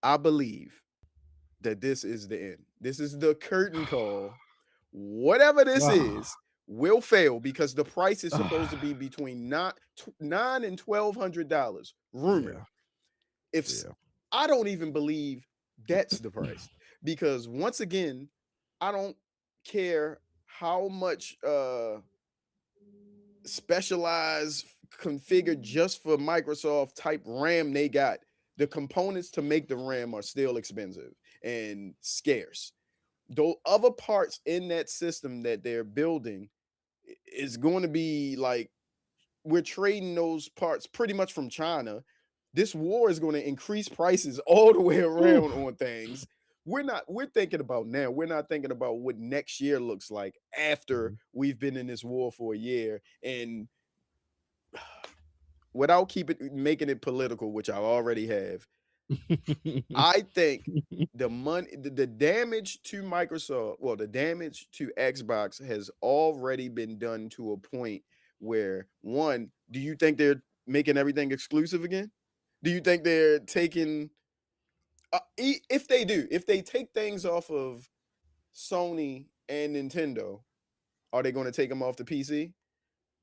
I believe that this is the end. This is the curtain call. Whatever this is will fail because the price is supposed to be between $9 and $1,200 rumored. I don't even believe that's the price because once again, I don't care how much specialized configured just for Microsoft type RAM they got. The components to make the RAM are still expensive and scarce. Though other parts in that system that they're building is going to be like we're trading those parts pretty much from China. This war is going to increase prices all the way around on things. We're thinking about now. We're not thinking about what next year looks like after we've been in this war for a year. And without making it political, which I already have, I think the damage to Microsoft, well, the damage to Xbox has already been done to a point where one, do you think they're making everything exclusive again? Do you think they're taking if they take things off of Sony and Nintendo, are they going to take them off the PC?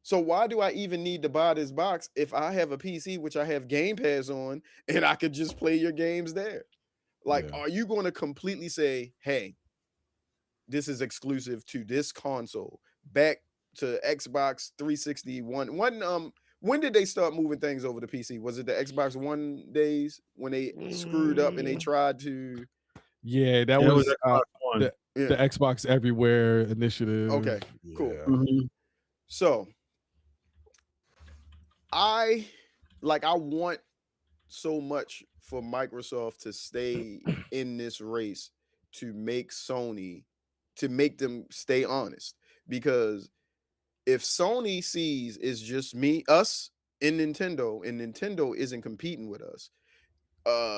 So why do I even need to buy this box if I have a PC which I have Game Pass on and I could just play your games there? Like, are you going to completely say, hey, this is exclusive to this console? Back to Xbox 360 when did they start moving things over to PC? Was it the Xbox One days when they screwed up and they tried to? Yeah, that was Xbox One. the Xbox Everywhere initiative. Okay, cool. Mm-hmm. So I want so much for Microsoft to stay in this race to make them stay honest. Because if Sony sees it's just us and Nintendo isn't competing with us,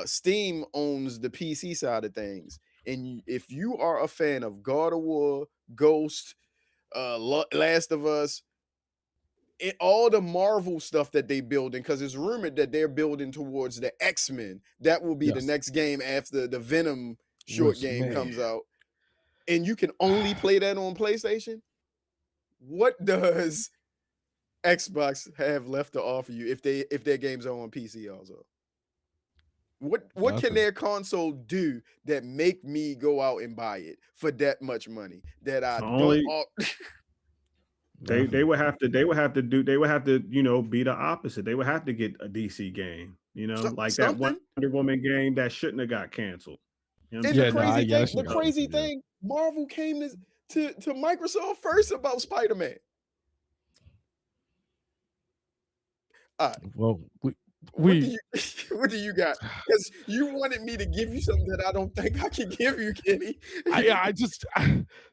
Steam owns the PC side of things. And if you are a fan of God of War, Ghost, Last of Us, all the Marvel stuff that they building, because it's rumored that they're building towards the X-Men. That will be the next game after the Venom short game comes out. And you can only play that on PlayStation. What does Xbox have left to offer you if their games are on PC also? What can their console do that make me go out and buy it for that much money that I don't? They would have to be the opposite. They would have to get a DC game, like that Wonder Woman game that shouldn't have got canceled. The crazy thing, Marvel came to Microsoft first about Spider-Man. Well, what do you got? Because you wanted me to give you something that I don't think I can give you, Kenny.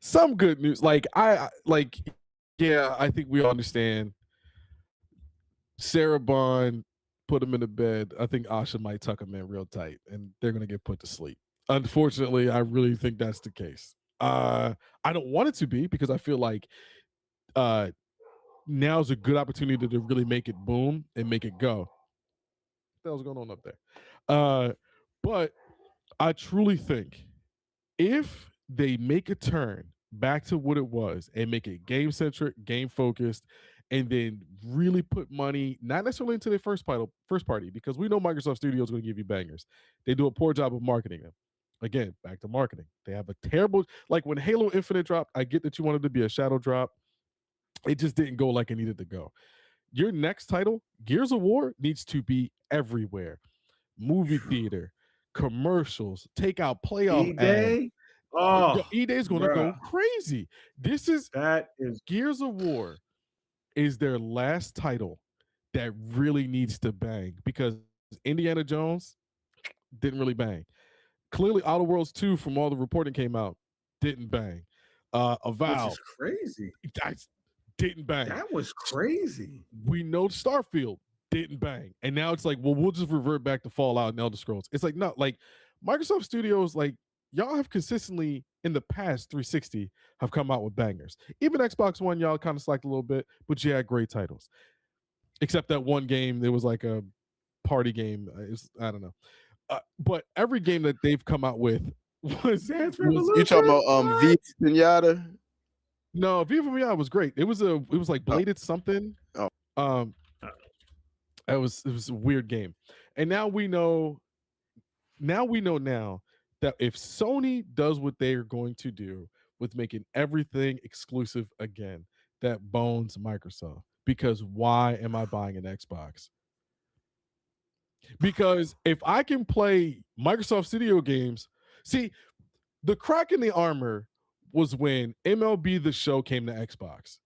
Some good news. I think we all understand. Sarah Bond put him in the bed. I think Asha might tuck him in real tight, and they're gonna get put to sleep. Unfortunately, I really think that's the case. I don't want it to be, because I feel like now's a good opportunity to really make it boom and make it go. What the hell's going on up there? But I truly think if they make a turn back to what it was and make it game-centric, game-focused, and then really put money, not necessarily into their first party, because we know Microsoft Studios is going to give you bangers. They do a poor job of marketing them. Again, back to marketing. They have a terrible, like when Halo Infinite dropped, I get that you wanted to be a shadow drop. It just didn't go like it needed to go. Your next title, Gears of War, needs to be everywhere. Movie theater, commercials, take out playoff ads. E-Day is going to go crazy. Gears of War is their last title that really needs to bang, because Indiana Jones didn't really bang. Clearly, Outer Worlds 2, from all the reporting came out, didn't bang. Avowed, which is crazy. Didn't bang. That was crazy. We know Starfield didn't bang, and now it's like, well, we'll just revert back to Fallout and Elder Scrolls. It's like, no, like Microsoft Studios, like y'all have consistently in the past 360 have come out with bangers. Even Xbox One, y'all kind of slacked a little bit, but you had great titles. Except that one game, there was like a party game. I don't know. But every game that they've come out with was you talking about V Pinata? No, Viva Pinata was great. It was like Bladed something. It was a weird game. And now we know that if Sony does what they are going to do with making everything exclusive again, that bones Microsoft. Because why am I buying an Xbox? Because if I can play Microsoft Studio games, see, the crack in the armor was when MLB The Show came to Xbox.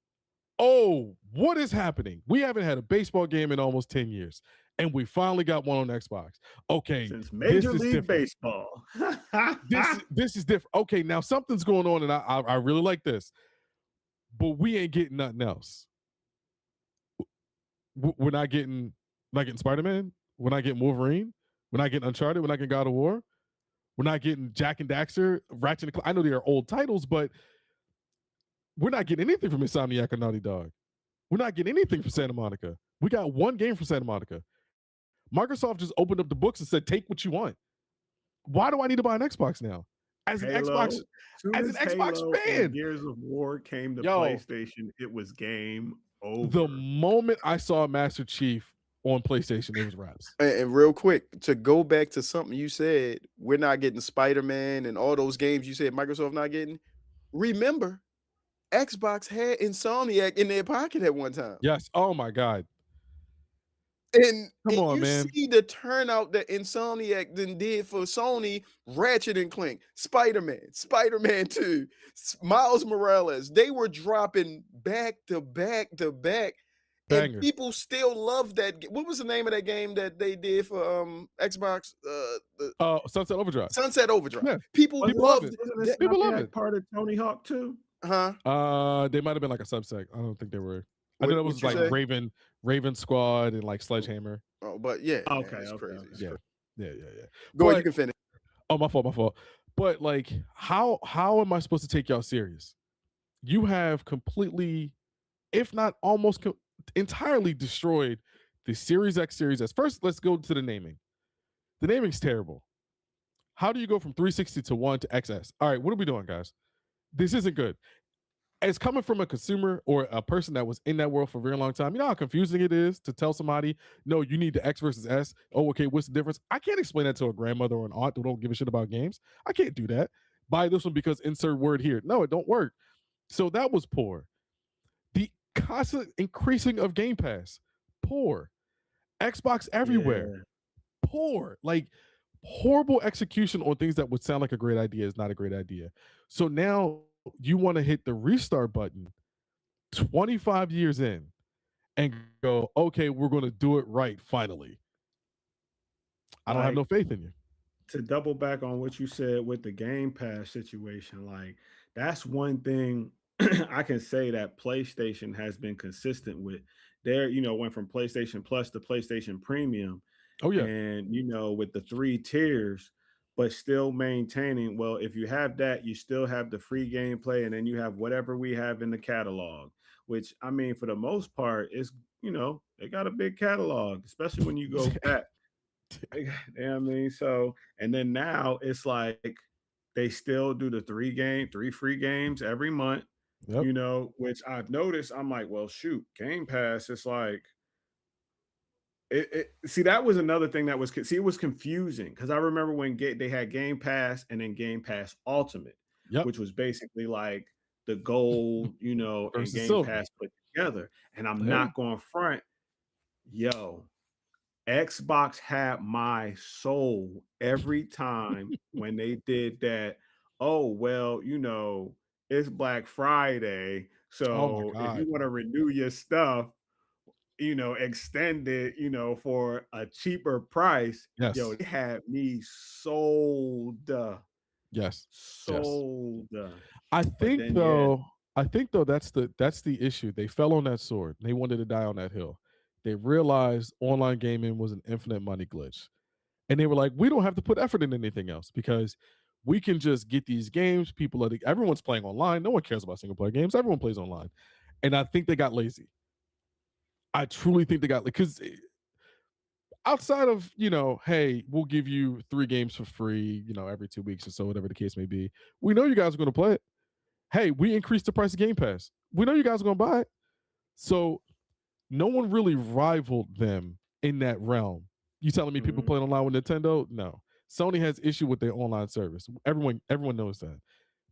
Oh, what is happening? We haven't had a baseball game in almost 10 years, and we finally got one on Xbox. Okay, since Major League Baseball. this is different. Okay, now something's going on, and I really like this, but we ain't getting nothing else. We're not getting Spider-Man. We're not getting Wolverine. We're not getting Uncharted. We're not getting God of War. We're not getting Jack and Daxter, Ratchet and Clank. I know they are old titles, but we're not getting anything from Insomniac or Naughty Dog. We're not getting anything from Santa Monica. We got one game from Santa Monica. Microsoft just opened up the books and said, take what you want. Why do I need to buy an Xbox now? As an Xbox fan. Gears of War came to PlayStation, it was game over. The moment I saw Master Chief on PlayStation, it was wraps. And real quick, to go back to something you said, we're not getting Spider-Man and all those games you said Microsoft not getting. Remember, Xbox had Insomniac in their pocket at one time. Yes. Oh my God. And you see the turnout that Insomniac then did for Sony, Ratchet and Clank, Spider-Man, Spider-Man 2, Miles Morales. They were dropping back to back to back. Bangers. And people still love that. What was the name of that game that they did for Xbox? Sunset Overdrive. Sunset Overdrive. Yeah. People loved it. People love it. Part of Tony Hawk too. Huh? They might have been like a subsect. I don't think they were. I know it was like Raven Squad and like Sledgehammer. Oh, but yeah. Okay. It's crazy. Yeah. Go ahead, you can finish. Oh, my fault. But like, how am I supposed to take y'all serious? You have completely, if not almost, entirely destroyed the Series X, Series S. First, let's go to the naming. The naming's terrible. How do you go from 360 to 1 to XS? All right, what are we doing, guys? This isn't good. It's coming from a consumer or a person that was in that world for a very long time. You know how confusing it is to tell somebody, no, you need the X versus S. Oh, okay, what's the difference? I can't explain that to a grandmother or an aunt who don't give a shit about games. I can't do that. Buy this one because insert word here. No, it don't work. So that was poor. The constant increasing of Game Pass, poor. Xbox everywhere, poor. Like, horrible execution on things that would sound like a great idea is not a great idea. So now you want to hit the restart button 25 years in and go, okay, we're going to do it right finally. I don't have no faith in you. To double back on what you said with the Game Pass situation, like that's one thing I can say that PlayStation has been consistent with. There, went from PlayStation Plus to PlayStation Premium. Oh yeah. And with the 3 tiers, but still maintaining, well, if you have that, you still have the free gameplay, and then you have whatever we have in the catalog, which I mean, for the most part, is they got a big catalog, especially when you go back. I mean, so, and then now it's like they still do the 3 free games every month, which I've noticed. I'm like, well, shoot, Game Pass, it's like, see, that was another thing that was, it was confusing because I remember when they had Game Pass and then Game Pass Ultimate, which was basically like the gold, and Game Pass put together. And I'm not going front, Xbox had my soul every time when they did that. Oh, well, it's Black Friday, so if you want to renew your stuff, extend it, for a cheaper price. Yes. It had me sold. Yes. Sold. I think though that's the issue. They fell on that sword. They wanted to die on that hill. They realized online gaming was an infinite money glitch. And they were like, we don't have to put effort in anything else because we can just get these games. Everyone's playing online. No one cares about single player games. Everyone plays online. And I think they got lazy. I truly think they got, because outside of, hey, we'll give you 3 games for free, every 2 weeks or so, whatever the case may be. We know you guys are going to play it. Hey, we increased the price of Game Pass. We know you guys are going to buy it. So no one really rivaled them in that realm. You telling me people playing online with Nintendo? No. Sony has issue with their online service. Everyone knows that.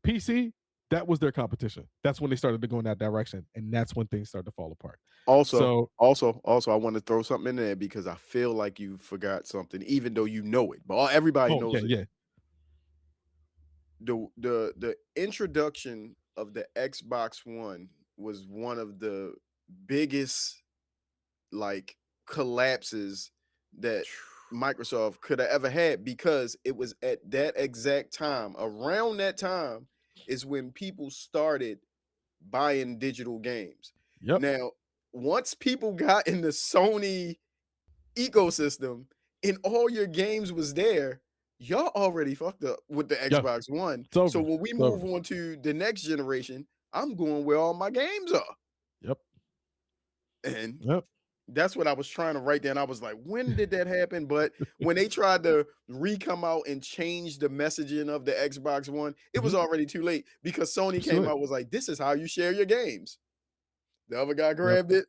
PC, that was their competition. That's when they started to go in that direction, and that's when things started to fall apart. Also, I want to throw something in there because I feel like you forgot something, even though you know it, but everybody knows it. Yeah. The introduction of the Xbox One was one of the biggest collapses that Microsoft could have ever had, because it was at that exact time, around that time is when people started buying digital games. Now, once people got in the Sony ecosystem and all your games was there, y'all already fucked up with the Xbox One. So when we move on to the next generation, I'm going where all my games are. And that's what I was trying to write down. I was like, when did that happen? But when they tried to come out and change the messaging of the Xbox One, it was already too late, because Sony came out, was like, this is how you share your games. The other guy grabbed it.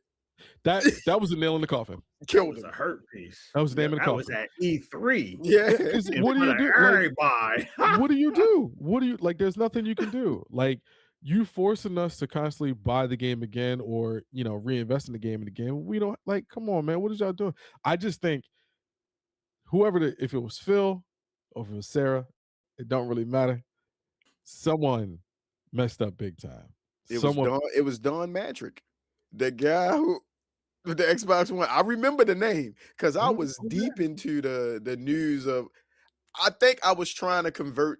That was a nail in the coffin. Killed him. A hurt piece. That was the name of the coffin. That was at E3. Yeah. What do you do? Everybody. What do you do? There's nothing you can do. Like, you forcing us to constantly buy the game again, or reinvest in the game and again. We don't, come on, man. What is y'all doing? I just think if it was Phil or if it was Sarah, it don't really matter. Someone messed up big time. It was Don Matrick, the guy who with the Xbox One. I remember the name because I was deep into the news of. I think I was trying to convert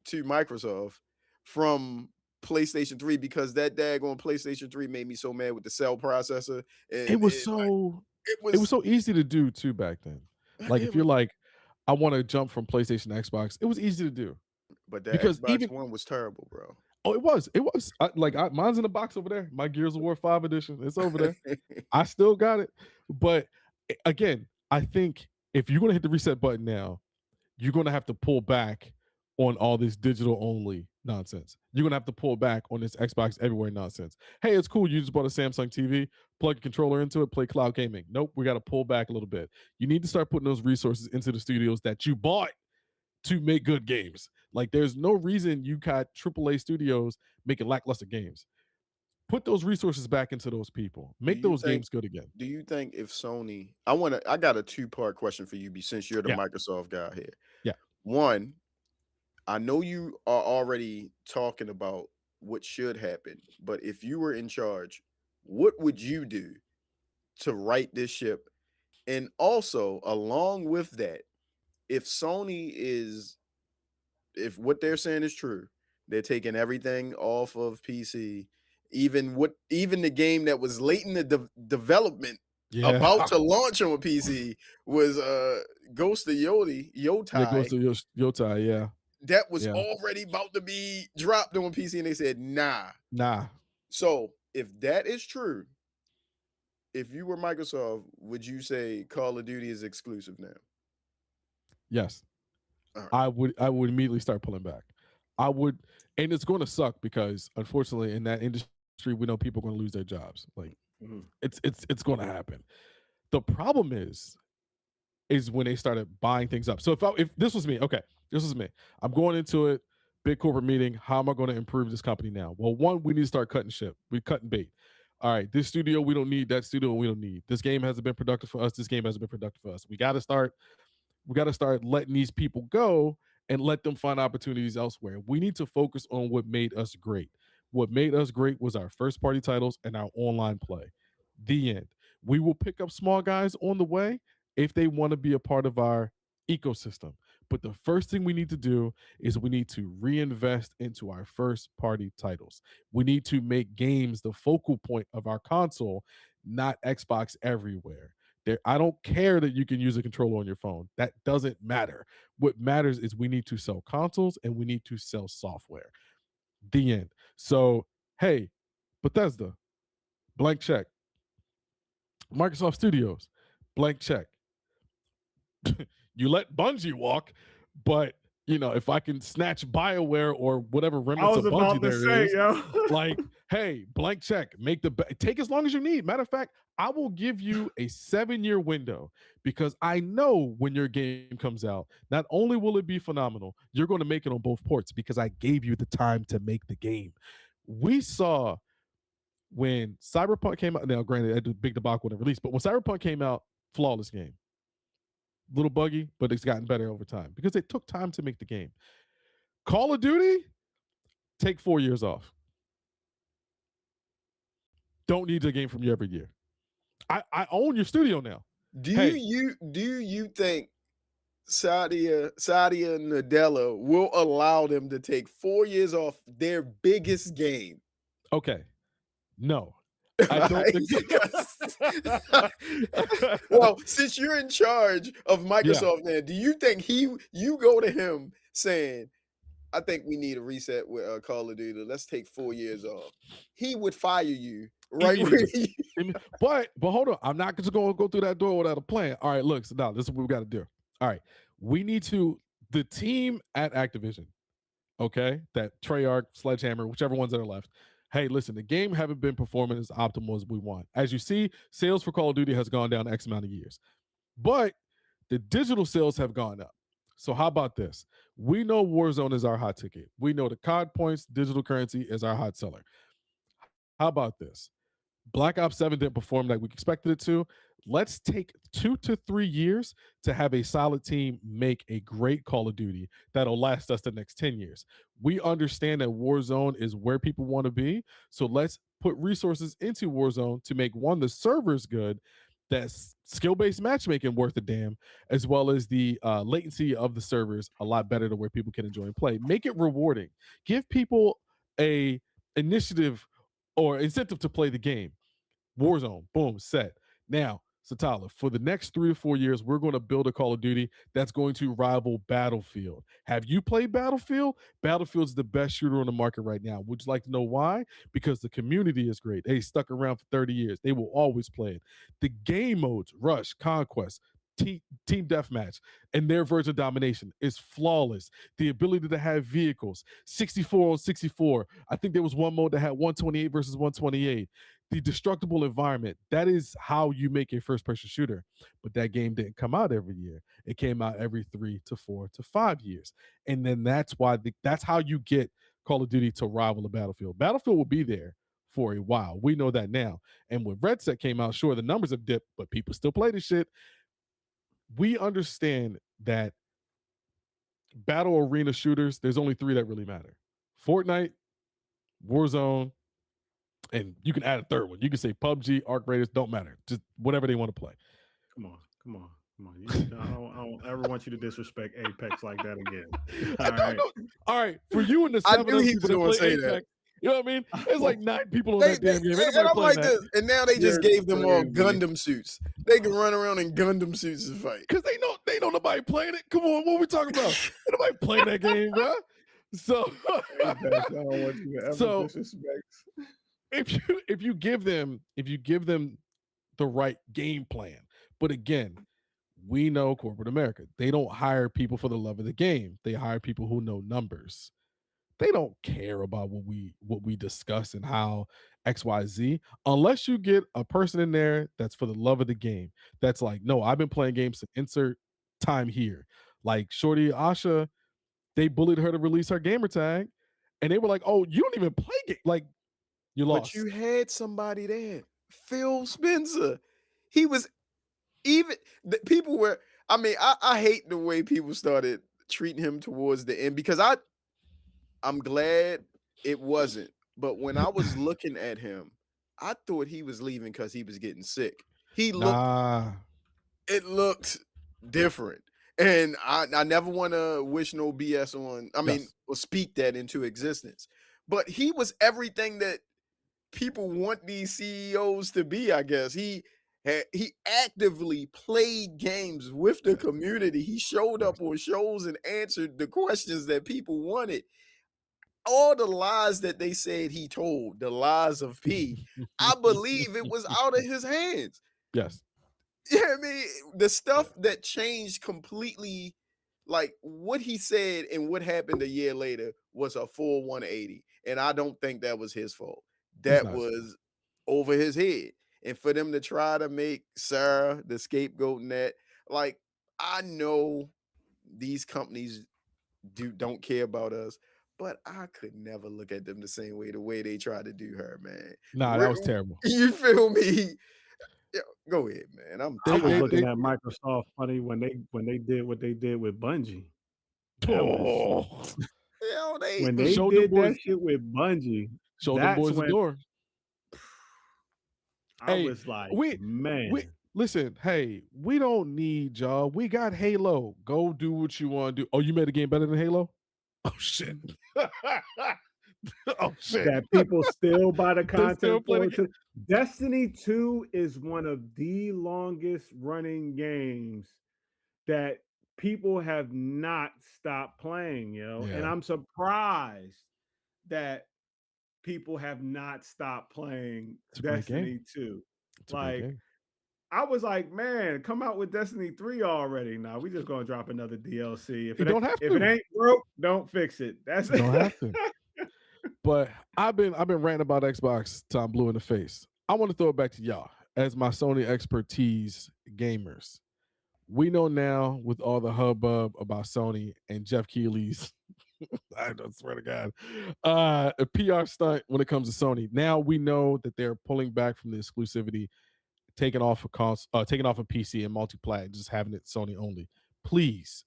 to Microsoft from PlayStation 3 because that daggone PlayStation 3 made me so mad with the cell processor. And it was so easy to do too back then. Like, if you're like, I want to jump from PlayStation to Xbox, it was easy to do. But that Xbox One was terrible, bro. Oh, it was. Mine's in the box over there. My Gears of War 5 edition. It's over there. I still got it. But again, I think if you're gonna hit the reset button now, you're gonna have to pull back on all this digital only nonsense. You're gonna have to pull back on this Xbox everywhere nonsense. Hey, it's cool. You just bought a Samsung TV, plug a controller into it, play cloud gaming. Nope, we got to pull back a little bit. You need to start putting those resources into the studios that you bought to make good games. Like, there's no reason you got AAA studios making lackluster games. Put those resources back into those people. Make those games good again. Do you think if Sony, I got a two-part question for you, since you're the Microsoft guy here. Yeah. One, I know you are already talking about what should happen, but if you were in charge, what would you do to right this ship? And also, along with that, if what they're saying is true, they're taking everything off of PC, even the game that was late in the development, about to launch on PC, was Ghost of Yotai. Ghost of Yotai, yeah. That was already about to be dropped on PC, and they said nah. So if that is true, if you were Microsoft, would you say Call of Duty is exclusive now? Yes. Right. I would immediately start pulling back. I would, and it's going to suck because unfortunately in that industry we know people are going to lose their jobs. Like it's going to happen. The problem is when they started buying things up. So if this was me, I'm going into it, big corporate meeting. How am I going to improve this company now? Well, one, we need to start cutting shit. We're cutting bait. All right, this studio we don't need. That studio we don't need. This game hasn't been productive for us. This game hasn't been productive for us. We got to start letting these people go and let them find opportunities elsewhere. We need to focus on what made us great. What made us great was our first party titles and our online play. The end. We will pick up small guys on the way if they want to be a part of our ecosystem. But the first thing we need to do is we need to reinvest into our first party titles. We need to make games the focal point of our console, not Xbox everywhere. I don't care that you can use a controller on your phone. That doesn't matter. What matters is we need to sell consoles and we need to sell software. The end. So, hey, Bethesda, blank check. Microsoft Studios, blank check. You let Bungie walk, but if I can snatch BioWare or whatever remnants of Bungie there is, like, hey, blank check. Take as long as you need. Matter of fact, I will give you a 7-year window because I know when your game comes out, not only will it be phenomenal, you're going to make it on both ports because I gave you the time to make the game. We saw when Cyberpunk came out. Now, granted, I had a big debacle in the release, but when Cyberpunk came out, flawless game. Little buggy, but it's gotten better over time because it took time to make the game. Call of Duty, take 4 years off. Don't need a game from you every year. I own your studio now. Do you think Satya Nadella will allow them to take 4 years off their biggest game? Okay. No. I don't think so. Well, since you're in charge of Microsoft now, do you think you go to him saying, I think we need a reset with Call of Duty. Let's take 4 years off. He would fire you right away. But hold on. I'm not just going to go through that door without a plan. All right, look. So now this is what we got to do. All right. We need to, the team at Activision, okay, that Treyarch, Sledgehammer, whichever ones that are left. Hey, listen, the game haven't been performing as optimal as we want. As you see, sales for Call of Duty has gone down X amount of years. But the digital sales have gone up. So how about this? We know Warzone is our hot ticket. We know the COD points, digital currency is our hot seller. How about this? Black Ops 7 didn't perform like we expected it to. Let's take 2 to 3 years to have a solid team make a great Call of Duty that'll last us the next 10 years. We understand that Warzone is where people want to be. So let's put resources into Warzone to make, one, the servers good, that's skill-based matchmaking worth a damn, as well as the latency of the servers a lot better to where people can enjoy and play. Make it rewarding. Give people a initiative or incentive to play the game. Warzone, boom, set. Now, So Tyler, for the next 3 to 4 years, we're going to build a Call of Duty that's going to rival Battlefield. Have you played Battlefield? Battlefield's the best shooter on the market right now. Would you like to know why? Because the community is great. They stuck around for 30 years. They will always play it. The game modes, Rush, Conquest, Team Deathmatch, and their version of domination is flawless. The ability to have vehicles, 64 on 64. I think there was one mode that had 128 versus 128. The destructible environment, that is how you make a first-person shooter. But that game didn't come out every year. It came out every 3 to 4 to 5 years. And then that's why that's how you get Call of Duty to rival the Battlefield. Battlefield will be there for a while. We know that now. And when Red Set came out, sure, the numbers have dipped, but people still play this shit. We understand that battle arena shooters, there's only 3 that really matter. Fortnite, Warzone, and you can add a third one. You can say PUBG, Arc Raiders, don't matter. Just whatever they want to play. Come on. I don't ever want you to disrespect Apex like that again. All right. For you and the 7 I knew he was people going that to play say Apex, that. you know what I mean? There's like 9 people on that damn game. And I'm like that. this. And now they just gave them all Gundam suits. They can run around in Gundam suits and fight. Because they know nobody playing it. Come on, what are we talking about? Ain't nobody playing that game, bro. So, I don't want you to ever disrespect. If you give them the right game plan, but again, we know corporate America. They don't hire people for the love of the game. They hire people who know numbers. They don't care about what we discuss and how XYZ, unless you get a person in there that's for the love of the game. That's like, no, I've been playing games to insert time here. Like Shorty Asha, they bullied her to release her gamer tag, and they were like, "Oh, you don't even play game." Like, you lost. But you had somebody there, Phil Spencer. He was even the people were. I mean, I hate the way people started treating him towards the end because I'm glad it wasn't. But when I was looking at him, I thought he was leaving because he was getting sick. He looked. It looked different. And I never want to wish no BS on, or speak that into existence. But he was everything that people want these CEOs to be, I guess. He actively played games with the community. He showed up on shows and answered the questions that people wanted. All the lies that they said he told, the lies of P, I believe it was out of his hands. Yes. Yeah, I mean, the stuff that changed completely, like what he said and what happened a year later was a full 180. And I don't think that was his fault. That was over his head. And for them to try to make Sarah the scapegoat in that, like, I know these companies don't care about us, but I could never look at them the way they tried to do her, man. Nah, that was terrible. You feel me? Yeah, go ahead, man. I was looking at Microsoft funny when they did what they did with Bungie. When they did that shit with Bungie, show them boys the door. I was like, man. Listen, hey, we don't need y'all. We got Halo. Go do what you want to do. Oh, you made a game better than Halo? Oh shit. Oh shit. That people still buy the content for. Destiny 2 is one of the longest running games that people have not stopped playing, and I'm surprised that people have not stopped playing Destiny 2. Like, I was like, man, come out with Destiny 3 already. Now we just gonna drop another DLC. If it ain't broke, don't fix it. That's it. Don't have to. But I've been ranting about Xbox till I'm blue in the face. I want to throw it back to y'all as my Sony expertise gamers. We know now with all the hubbub about Sony and Jeff Keighley's, I don't swear to God, a PR stunt when it comes to Sony. Now we know that they're pulling back from the exclusivity, taking off a PC and multi-plat, just having it Sony only. Please,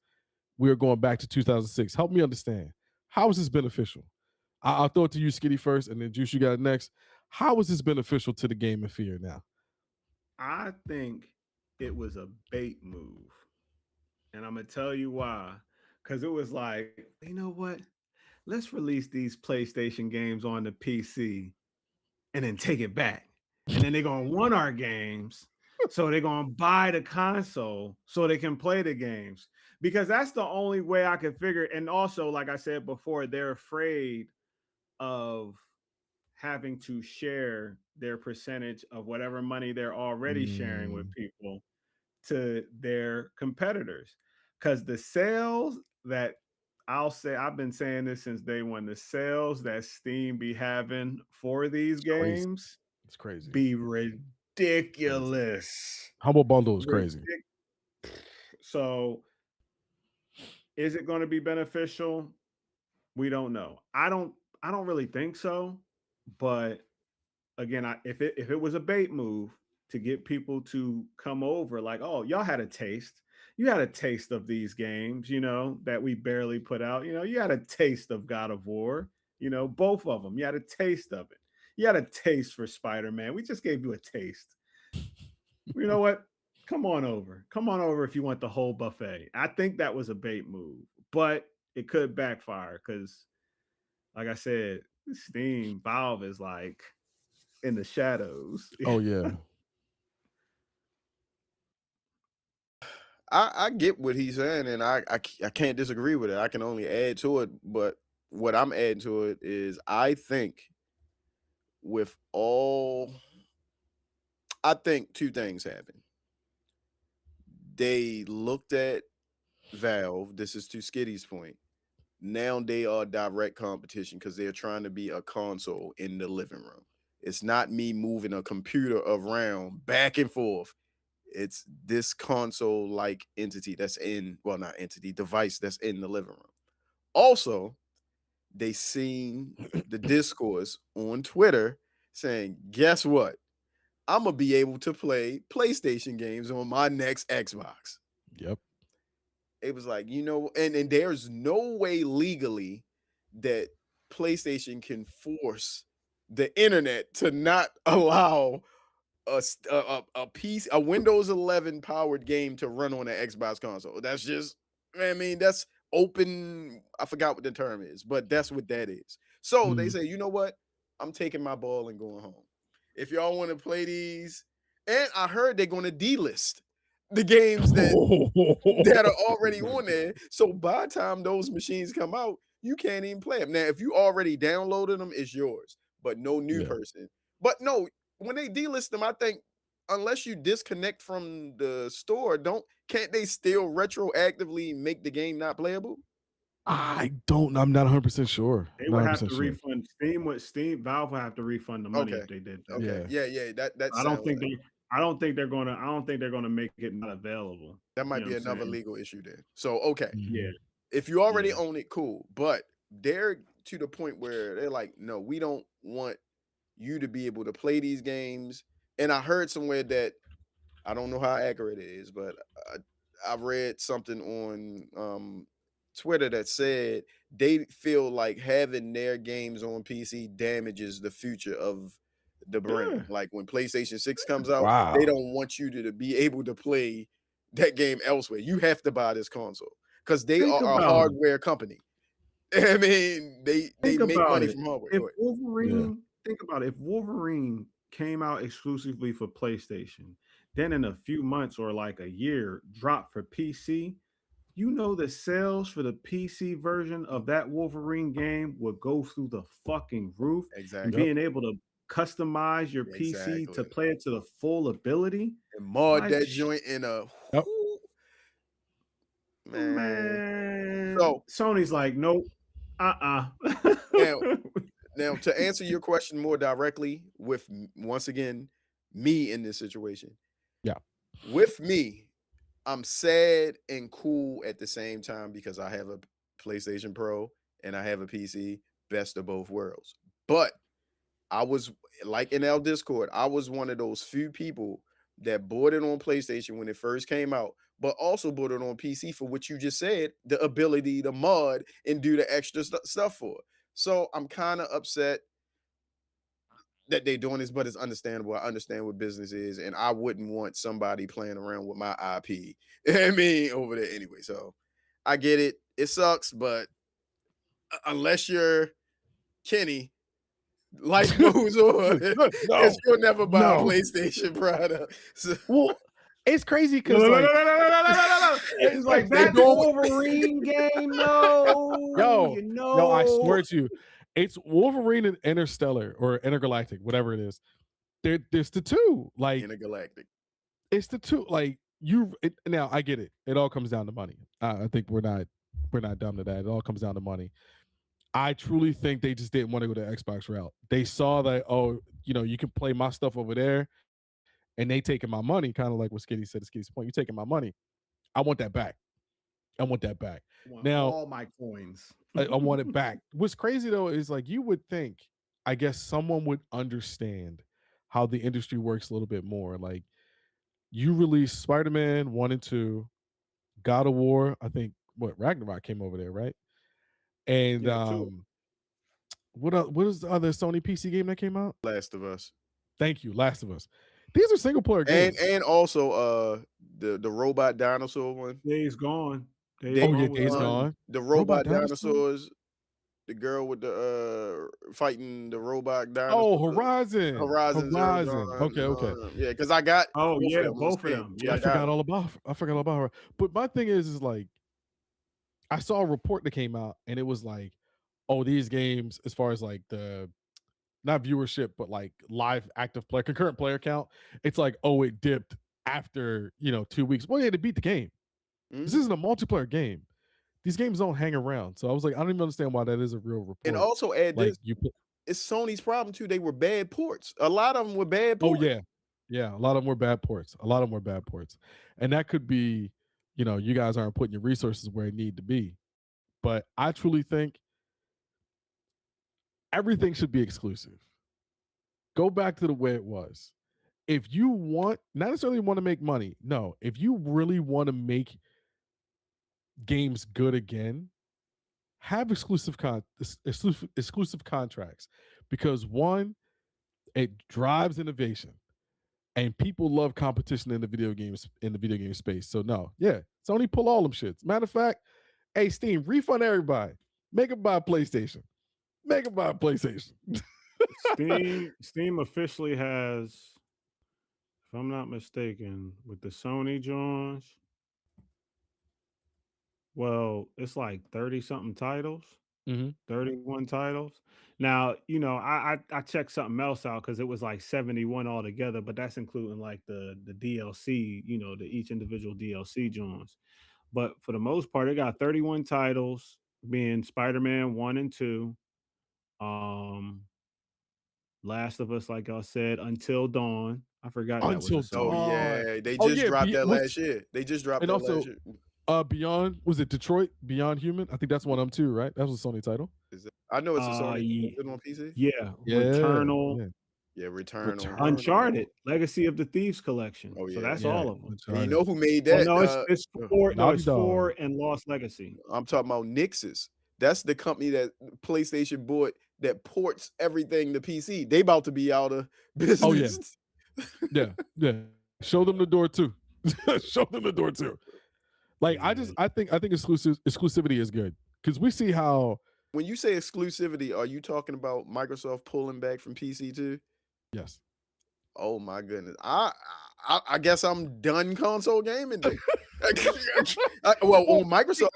we're going back to 2006. Help me understand. How is this beneficial? I'll throw it to you, Skitty, first, and then Juice, you got it next. How is this beneficial to the game of fear now? I think it was a bait move. And I'm going to tell you why. Because it was like, you know what? Let's release these PlayStation games on the PC and then take it back. And then they're going to want our games. So they're gonna buy the console so they can play the games, because that's the only way I can figure. And also, like I said before, they're afraid of having to share their percentage of whatever money they're already sharing with people to their competitors. Because the sales that, I'll say, I've been saying this since day one, the sales that Steam be having for these Crazy. games It's crazy. be ridiculous. Humble Bundle is crazy. So is it going to be beneficial? We don't know. I don't really think so. But again, if it was a bait move to get people to come over, like, oh, y'all had a taste. You had a taste of these games, you know, that we barely put out. You know, you had a taste of God of War, you know, both of them. You had a taste of it. You had a taste for Spider-Man. We just gave you a taste. You know what? Come on over. Come on over if you want the whole buffet. I think that was a bait move, but it could backfire because, like I said, Steam, Valve is like in the shadows. Oh yeah. I get what he's saying, and I can't disagree with it. I can only add to it, but what I'm adding to it is I think I think two things happened. They looked at Valve. This is to Skitty's point. Now they are direct competition because they're trying to be a console in the living room. It's not me moving a computer around back and forth. It's this console-like entity that's not entity, device that's in the living room. Also, they seen the discourse on Twitter saying, guess what? I'm gonna be able to play PlayStation games on my next Xbox. Yep. It was like, you know, and there's no way legally that PlayStation can force the internet to not allow a Windows 11 powered game to run on an Xbox console. That's just, I mean, that's open. I forgot what the term is, but that's what that is. So they say, you know what? I'm taking my ball and going home. If y'all want to play these, and I heard they're going to delist the games that are already on there. So by the time those machines come out, you can't even play them. Now, if you already downloaded them, it's yours, but no new person. But no, when they delist them, I think unless you disconnect from the store, can't they still retroactively make the game not playable? I'm not 100% sure. They would have to refund Valve would have to refund the money if they did that. Okay. Yeah. That I don't think they're gonna make it not available. That might be another legal issue then. So okay. Yeah. If you already own it, cool. But they're to the point where they're like, no, we don't want you to be able to play these games. And I heard somewhere that I don't know how accurate it is, but I read something on Twitter that said they feel like having their games on PC damages the future of the brand. Like when PlayStation 6 comes out, they don't want you to be able to play that game elsewhere. You have to buy this console because they are a hardware company. I mean, they make money from hardware. Think about it. If Wolverine came out exclusively for PlayStation, then in a few months or like a year dropped for PC, you know the sales for the PC version of that Wolverine game would go through the fucking roof. Exactly. And being able to customize your PC to play it to the full ability and mod that joint in a man. So Sony's like, nope. Now, to answer your question more directly, with once again me in this situation, with me, I'm sad and cool at the same time because I have a PlayStation Pro and I have a PC, best of both worlds. But I was like in our Discord, I was one of those few people that bought it on PlayStation when it first came out, but also bought it on PC for what you just said, the ability to mod and do the extra stuff for it. So I'm kind of upset that they're doing this, but it's understandable. I understand what business is, and I wouldn't want somebody playing around with my IP. I mean, over there anyway. So I get it. It sucks, but unless you're Kenny, Life goes on because you'll never buy a No. PlayStation product. So, Well, it's crazy No, because no, no, like, no, no, no, no, no, no, no. It's like They that go- Wolverine game, no. yo, You know. yo, I swear to you, it's Wolverine and Interstellar or Intergalactic, whatever it is. There's the two. Like, Intergalactic. it's the two. Like now, I get it. It all comes down to money. I think we're not dumb to that. It all comes down to money. I truly think they just didn't want to go the Xbox route. They saw that, oh, you can play my stuff over there, and they taking my money, kind of like what Skitty said. Skitty's point, you taking my money. I want that back. I want that back. Now, all my coins. I want it back. What's crazy though is like you would think, I guess someone would understand how the industry works a little bit more. Like you release Spider-Man 1 and 2, God of War, I think Ragnarok came over there, right? And what is the other Sony PC game that came out? Last of Us. Thank you, Last of Us. These are single player games. And also the robot dinosaur one. Days Gone. Days Gone. The robot dinosaurs. The girl with the fighting the robot dinosaur. Oh, Horizon. Horizon. Okay. Yeah, because I got both of them. Yeah, I forgot all about her. But my thing is like I saw a report that came out and it was like, oh, these games, as far as like the not viewership, but like live active player, concurrent player count, it's like, oh, it dipped after 2 weeks. Well, you had to beat the game. This isn't a multiplayer game. These games don't hang around. So I was like, I don't even understand why that is a real report. And also add like, this, it's Sony's problem too. They were bad ports. A lot of them were bad ports. Oh yeah. Yeah. A lot of them were bad ports. And that could be, you guys aren't putting your resources where it need to be. But I truly think everything should be exclusive. Go back to the way it was. If you not necessarily want to make money, no. If you really want to make games good again, have exclusive contracts, because one, it drives innovation, and people love competition in the video game space. So no, yeah, Sony pull all them shits. Matter of fact, hey Steam, refund everybody. Make them buy a PlayStation. Steam officially has, if I'm not mistaken, with the Sony Johns, well, it's like 30 something titles, 31 titles. Now, I checked something else out because it was like 71 altogether, but that's including like the DLC, the each individual DLC Johns. But for the most part, it got 31 titles, being Spider-Man 1 and 2, Last of Us, like I said, Until Dawn. I forgot that was a Oh Sony. yeah, they just dropped that last year. And also, Beyond, was it Detroit Beyond Human? I think that's one of them too, right? That was a Sony title. I know it's a Sony. Is it on PC? Yeah, Returnal. Yeah, Returnal. Uncharted, Legacy of the Thieves Collection. Oh, yeah. So that's all of them. And you know who made that? No, it's 4. No, it's 4 and Lost Legacy. I'm talking about Nixus. That's the company that PlayStation bought that ports everything to PC. They about to be out of business. Oh yeah. Yeah. Show them the door too. Like I think exclusivity is good, because we see how. When you say exclusivity, are you talking about Microsoft pulling back from PC too? Yes. Oh my goodness. I guess I'm done console gaming then. Well, on Microsoft,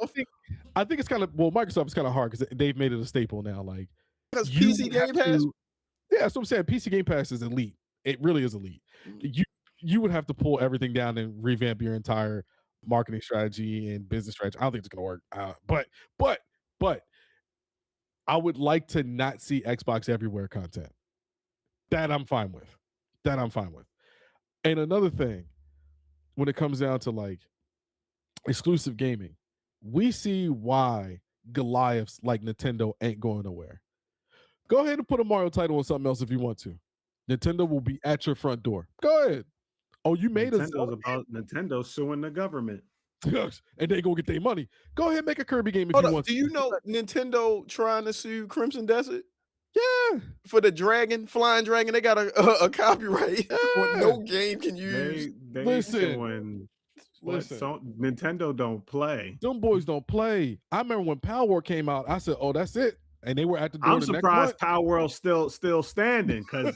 I think it's kind of Microsoft is kind of hard because they've made it a staple now. Like because PC Game Pass. Yeah, that's what I'm saying. PC Game Pass is elite. It really is elite. You would have to pull everything down and revamp your entire marketing strategy and business strategy. I don't think it's gonna work. But I would like to not see Xbox everywhere content. That I'm fine with. And another thing, when it comes down to like exclusive gaming, we see why Goliaths like Nintendo ain't going nowhere. Go ahead and put a Mario title on something else if you want to. Nintendo will be at your front door. Go ahead. Oh, you made Nintendo suing the government. And they go get their money. Go ahead and make a Kirby game if you want. Do you know Nintendo trying to sue Crimson Desert? Yeah. For the flying dragon, they got a copyright. Yeah. No game can use. Listen. Nintendo don't play. Them boys don't play. I remember when Power came out, I said, oh, that's it. and they were at the door. I'm the surprised next Power World's still standing because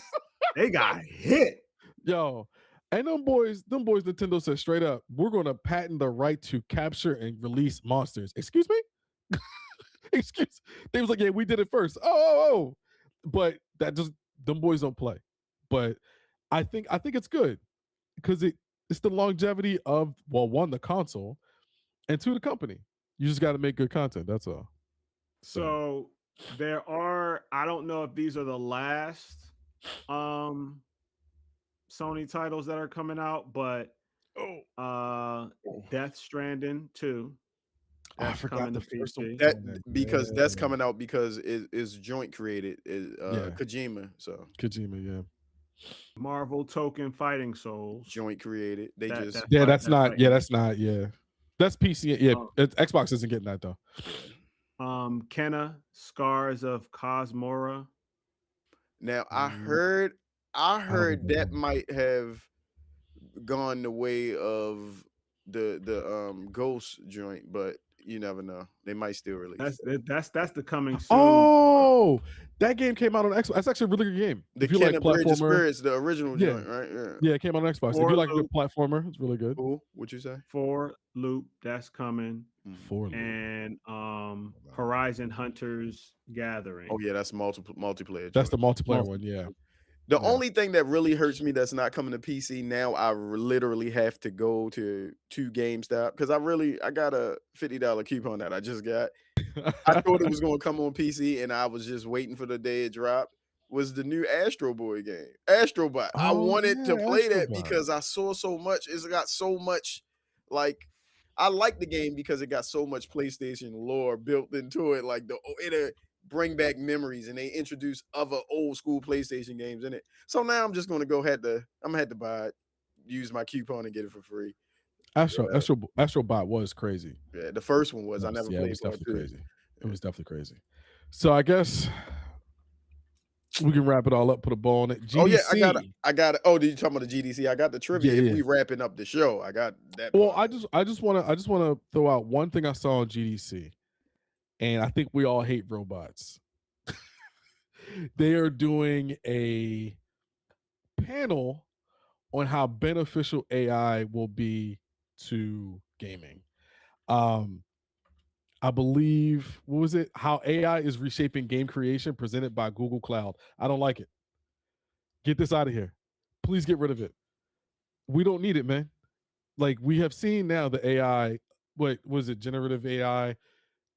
they got hit. Yo, and them boys, Nintendo said straight up, we're gonna patent the right to capture and release monsters. Excuse me? Excuse. They was like, yeah, we did it first. Oh. But that just them boys don't play. But I think it's good because it's the longevity of, well, one, the console, and two, the company. You just got to make good content. That's all. So there are, I don't know if these are the last Sony titles that are coming out, but Death Stranding 2. I forgot the first one. Because that's coming out because it's joint created, Kojima. So Kojima, yeah. Marvel Token Fighting Souls, joint created. They that's not That's PC. Yeah, Xbox isn't getting that though. Kenna Scars of Cosmora. Now I heard that might have gone the way of the Ghost joint, but you never know. They might still release. That's the coming soon. Oh, that game came out on Xbox. That's actually a really good game. The Kenna Bridge of Spirits, the original joint, right? Yeah, it came out on Xbox. If you like a good platformer, it's really good. Cool. What'd you say? 4 Loop, that's coming. 4 Loop. And Horizon Hunters Gathering. Oh yeah, that's multiplayer. That's the multiplayer one, yeah. The only thing that really hurts me that's not coming to PC now, I literally have to go to GameStop because I got a $50 coupon that I just got. I thought it was going to come on PC and I was just waiting for the day it dropped. Was the new Astro Boy game, Astrobot. I wanted to play that because I saw so much. It's got so much, like, I like the game because it got so much PlayStation lore built into it. Like it'll bring back memories, and they introduce other old school PlayStation games in it. So now I'm just going to I'm gonna have to buy it, use my coupon and get it for free. Astrobot was crazy. Yeah, the first one was. I never played. It was definitely crazy. It was definitely crazy. So I guess we can wrap it all up. Put a ball on it. GDC. Oh yeah, I got it. Oh, did you talk about the GDC? I got the trivia. If we wrapping up the show, I got that. Well, I just want to throw out one thing I saw on GDC, and I think we all hate robots. They are doing a panel on how beneficial AI will be to gaming. I believe, what was it? How AI is reshaping game creation, presented by Google Cloud. I don't like it. Get this out of here. Please get rid of it. We don't need it, man. Like, we have seen now the AI, what was it? Generative AI.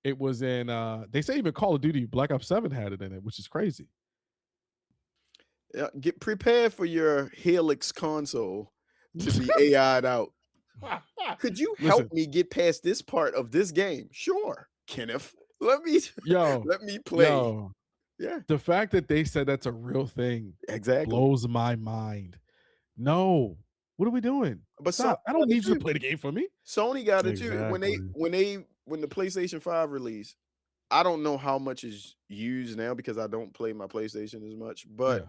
It was in, they say even Call of Duty Black Ops 7 had it in it, which is crazy. Get prepared for your Helix console to be AI'd out. Could you help me get past this part of this game? Sure, Kenneth. Let me play. Yeah. The fact that they said that's a real thing blows my mind. No. What are we doing? But stop. I don't need you to play the game for me. Sony got it too. When the PlayStation 5 released, I don't know how much is used now because I don't play my PlayStation as much, but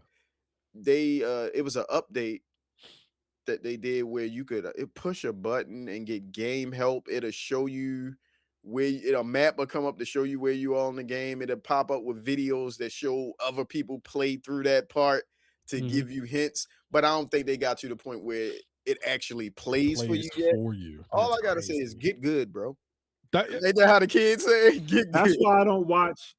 it was an update that they did where you could push a button and get game help. It'll show you a map will come up to show you where you are in the game. It'll pop up with videos that show other people play through that part to give you hints. But I don't think they got to the point where it actually plays for you yet. All I gotta say is get good, bro. Ain't that how the kids say? Get good. That's why I don't watch.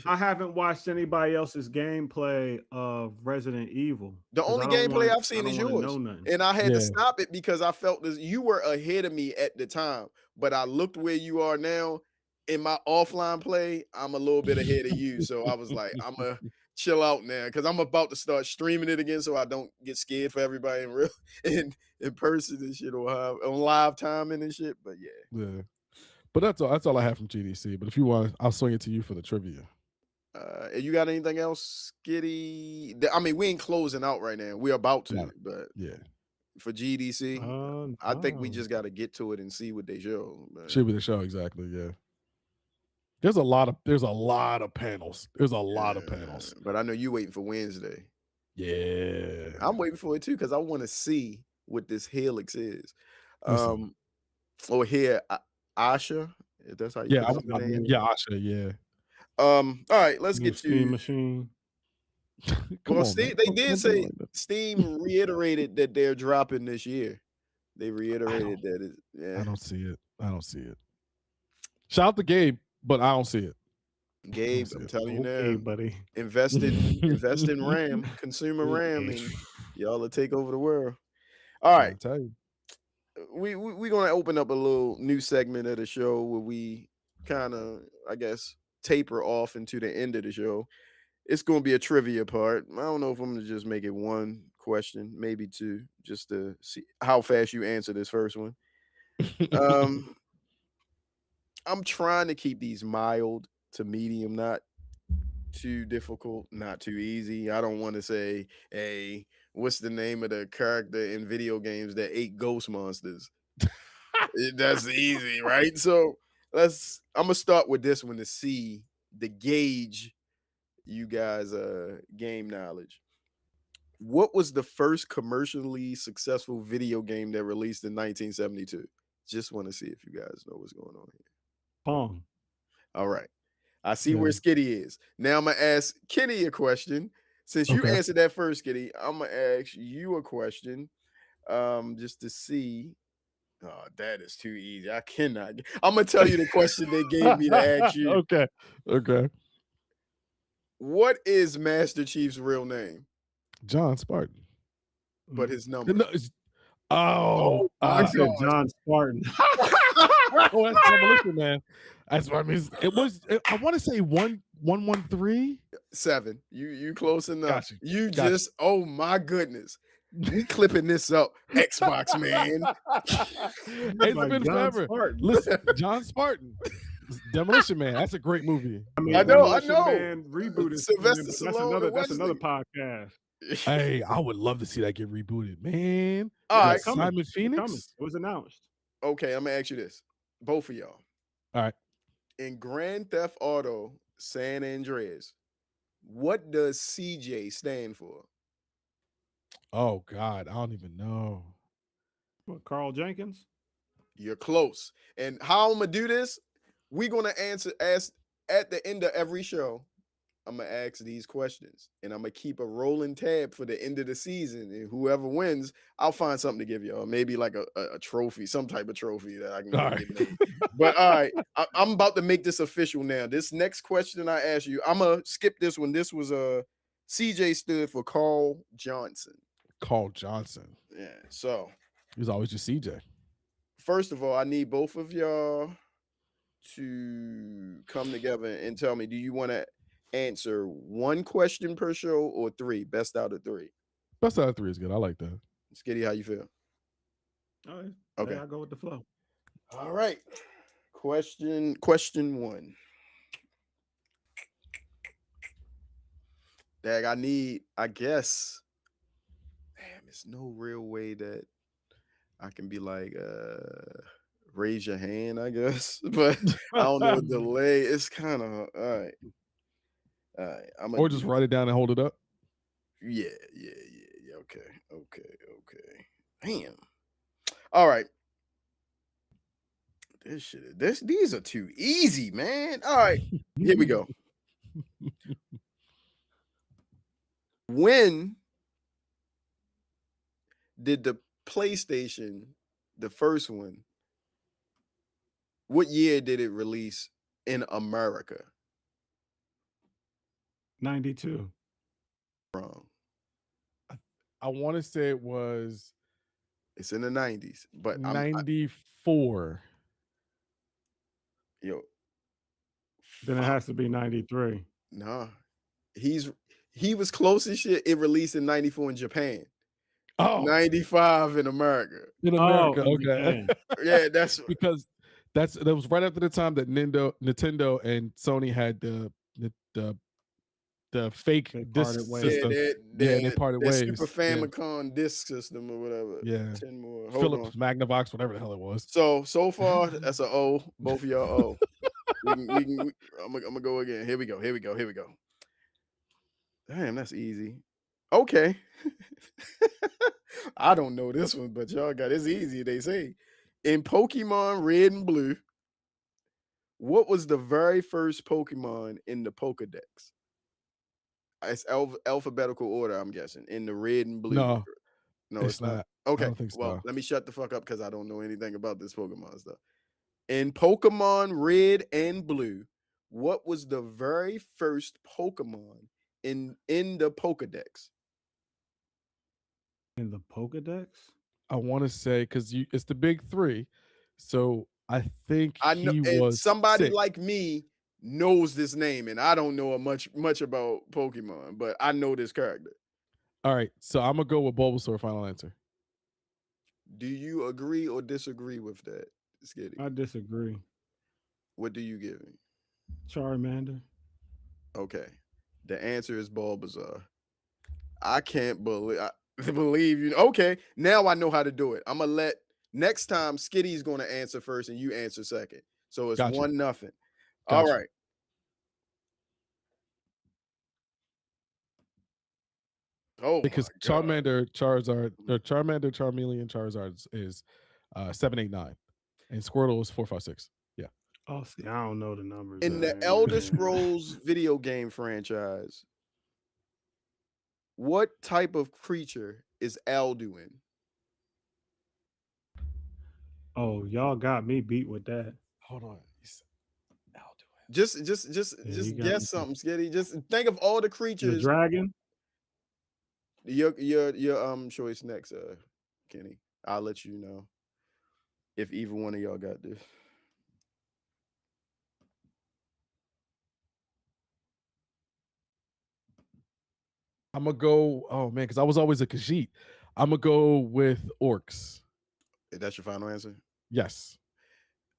I haven't watched anybody else's gameplay of Resident Evil. The only gameplay I've seen is yours. And I had to stop it because I felt that you were ahead of me at the time. But I looked where you are now. In my offline play, I'm a little bit ahead of you. So I was like, I'm going to chill out now because I'm about to start streaming it again so I don't get scared for everybody in person and shit on live timing and shit. But yeah. But that's all I have from GDC. But if you want, I'll swing it to you for the trivia. You got anything else, Skitty? I mean, we ain't closing out right now. We're about to, but for GDC, I think we just got to get to it and see what they show. See what they show, exactly. Yeah. There's a lot of panels. There's a lot of panels. But I know you waiting for Wednesday. Yeah. I'm waiting for it too because I want to see what this Helix is. Or here, Asha, if that's how you Asha, yeah. All right, let's New get Steam to. machine. Come Well, on, man. Steam, they Don't did do it say like that. Steam reiterated that they're dropping this year. They reiterated that it. I Yeah, don't see it. I don't see it. Shout out to Gabe, but I don't see it. Gabe, see I'm it. telling you Okay, now, buddy. invest in RAM, consumer RAM, Okay. and y'all will take over the world. All right, I tell you. we gonna open up a little new segment of the show where we kind of, I guess, taper off into the end of the show. It's gonna be a trivia part. I don't know if I'm gonna just make it one question, maybe two, just to see how fast you answer this first one. I'm trying to keep these mild to medium, not too difficult, not too easy. I don't want to say, hey, what's the name of the character in video games that ate ghost monsters? That's easy, right? So I'm gonna start with this one to see the gauge you guys game knowledge. What was the first commercially successful video game that released in 1972? Just want to see if you guys know what's going on here. Pong. All right. I see where Skitty is. Now I'm gonna ask Kenny a question. Since you Okay. answered that first, Skitty, I'm gonna ask you a question. Just to see. Oh, that is too easy. I cannot. I'm gonna tell you the question they gave me to ask you. Okay. Okay. What is Master Chief's real name? John Spartan. But his number. No, I said John Spartan. oh, that's Demolition Man. That's what I mean. I want to say 113. 7. You close enough. Got you. You Got just, oh my goodness. We clipping this up, Xbox man. It's been forever. Listen, John Spartan, Demolition Man. That's a great movie. I mean, I know. Man reboot is Sylvester that's Stallone. that's another podcast. Hey, I would love to see that get rebooted, man. All right, Simon Phoenix. It was announced. Okay, I'm gonna ask you this, both of y'all. All right. In Grand Theft Auto San Andreas, what does CJ stand for? Oh God, I don't even know. What, Carl Jenkins? You're close. And how I'm gonna do this? We're gonna ask at the end of every show. I'm gonna ask these questions, and I'm gonna keep a rolling tab for the end of the season. And whoever wins, I'll find something to give y'all. Maybe like a trophy, some type of trophy that I can give them. But all right, I'm about to make this official now. This next question I ask you, I'm gonna skip this one. This was CJ stood for Carl Johnson. Carl Johnson. Yeah. So he was always just CJ. First of all, I need both of y'all to come together and tell me, do you want to answer one question per show or 3? Best out of 3. Best out of 3 is good. I like that. Skitty, how you feel? All right. Okay. Yeah, I'll go with the flow. All right. Question 1. Dag, I guess, damn, there's no real way that I can be like, raise your hand, I guess. But I don't know, delay. It's kind of, all right. All right. Or just write it down and hold it up. Yeah. Okay. Damn. All right. These are too easy, man. All right. Here we go. When did the PlayStation, the first one, what year did it release in America? 92. Wrong. I want to say it was. It's in the 90s, but 94. Yo. Then it has to be 93. Nah. He was close as shit. It released in 94 in Japan. Oh. 95 in America. In America, okay. Yeah, that's because that was right after the time that Nintendo and Sony had the fake disc system. They parted ways. Super Famicom disc system or whatever. Yeah. 10 more. Philips Magnavox, whatever the hell it was. So far, that's an O. Both of y'all O. I'm gonna go again. Here we go. Damn, that's easy. Okay. I don't know this one, but y'all got it's easy, they say. In Pokemon Red and Blue, What was the very first Pokemon in the Pokedex? It's alphabetical order, I'm guessing, in the red and blue. No, No, it's not. not. I Okay, don't think well, so. let me shut the fuck up because I don't know anything about this Pokemon stuff. In Pokemon Red and Blue, what was the very first Pokemon in the Pokedex? In the Pokedex? I want to say because it's the big three, so I think I know he and was somebody 6. like me knows this name, and I don't know much about Pokemon, but I know this character. All right, so I'm gonna go with Bulbasaur. Final answer. Do you agree or disagree with that, Skitty? I disagree. What do you give me? Charmander. Okay, the answer is Bulbasaur. I can't believe you. Okay, now I know how to do it. I'm gonna let next time Skitty's gonna answer first and you answer second. So it's Gotcha. 1-0. All Gotcha. right. Oh, Because my God. Charmander, Charizard, or Charmander, Charmeleon, Charizard is 7, 8, 9, and Squirtle is 4, 5, 6. Yeah. Oh, see, I don't know the numbers. In the Elder Scrolls video game franchise, what type of creature is Alduin? Oh, y'all got me beat with that. Hold on. Alduin. Just guess something, Skitty. Just think of all the creatures. The dragon. Your choice next, Kenny. I'll let you know if either one of y'all got this. I'm gonna go. Oh man, because I was always a Khajiit. I'm gonna go with orcs. That's your final answer? Yes.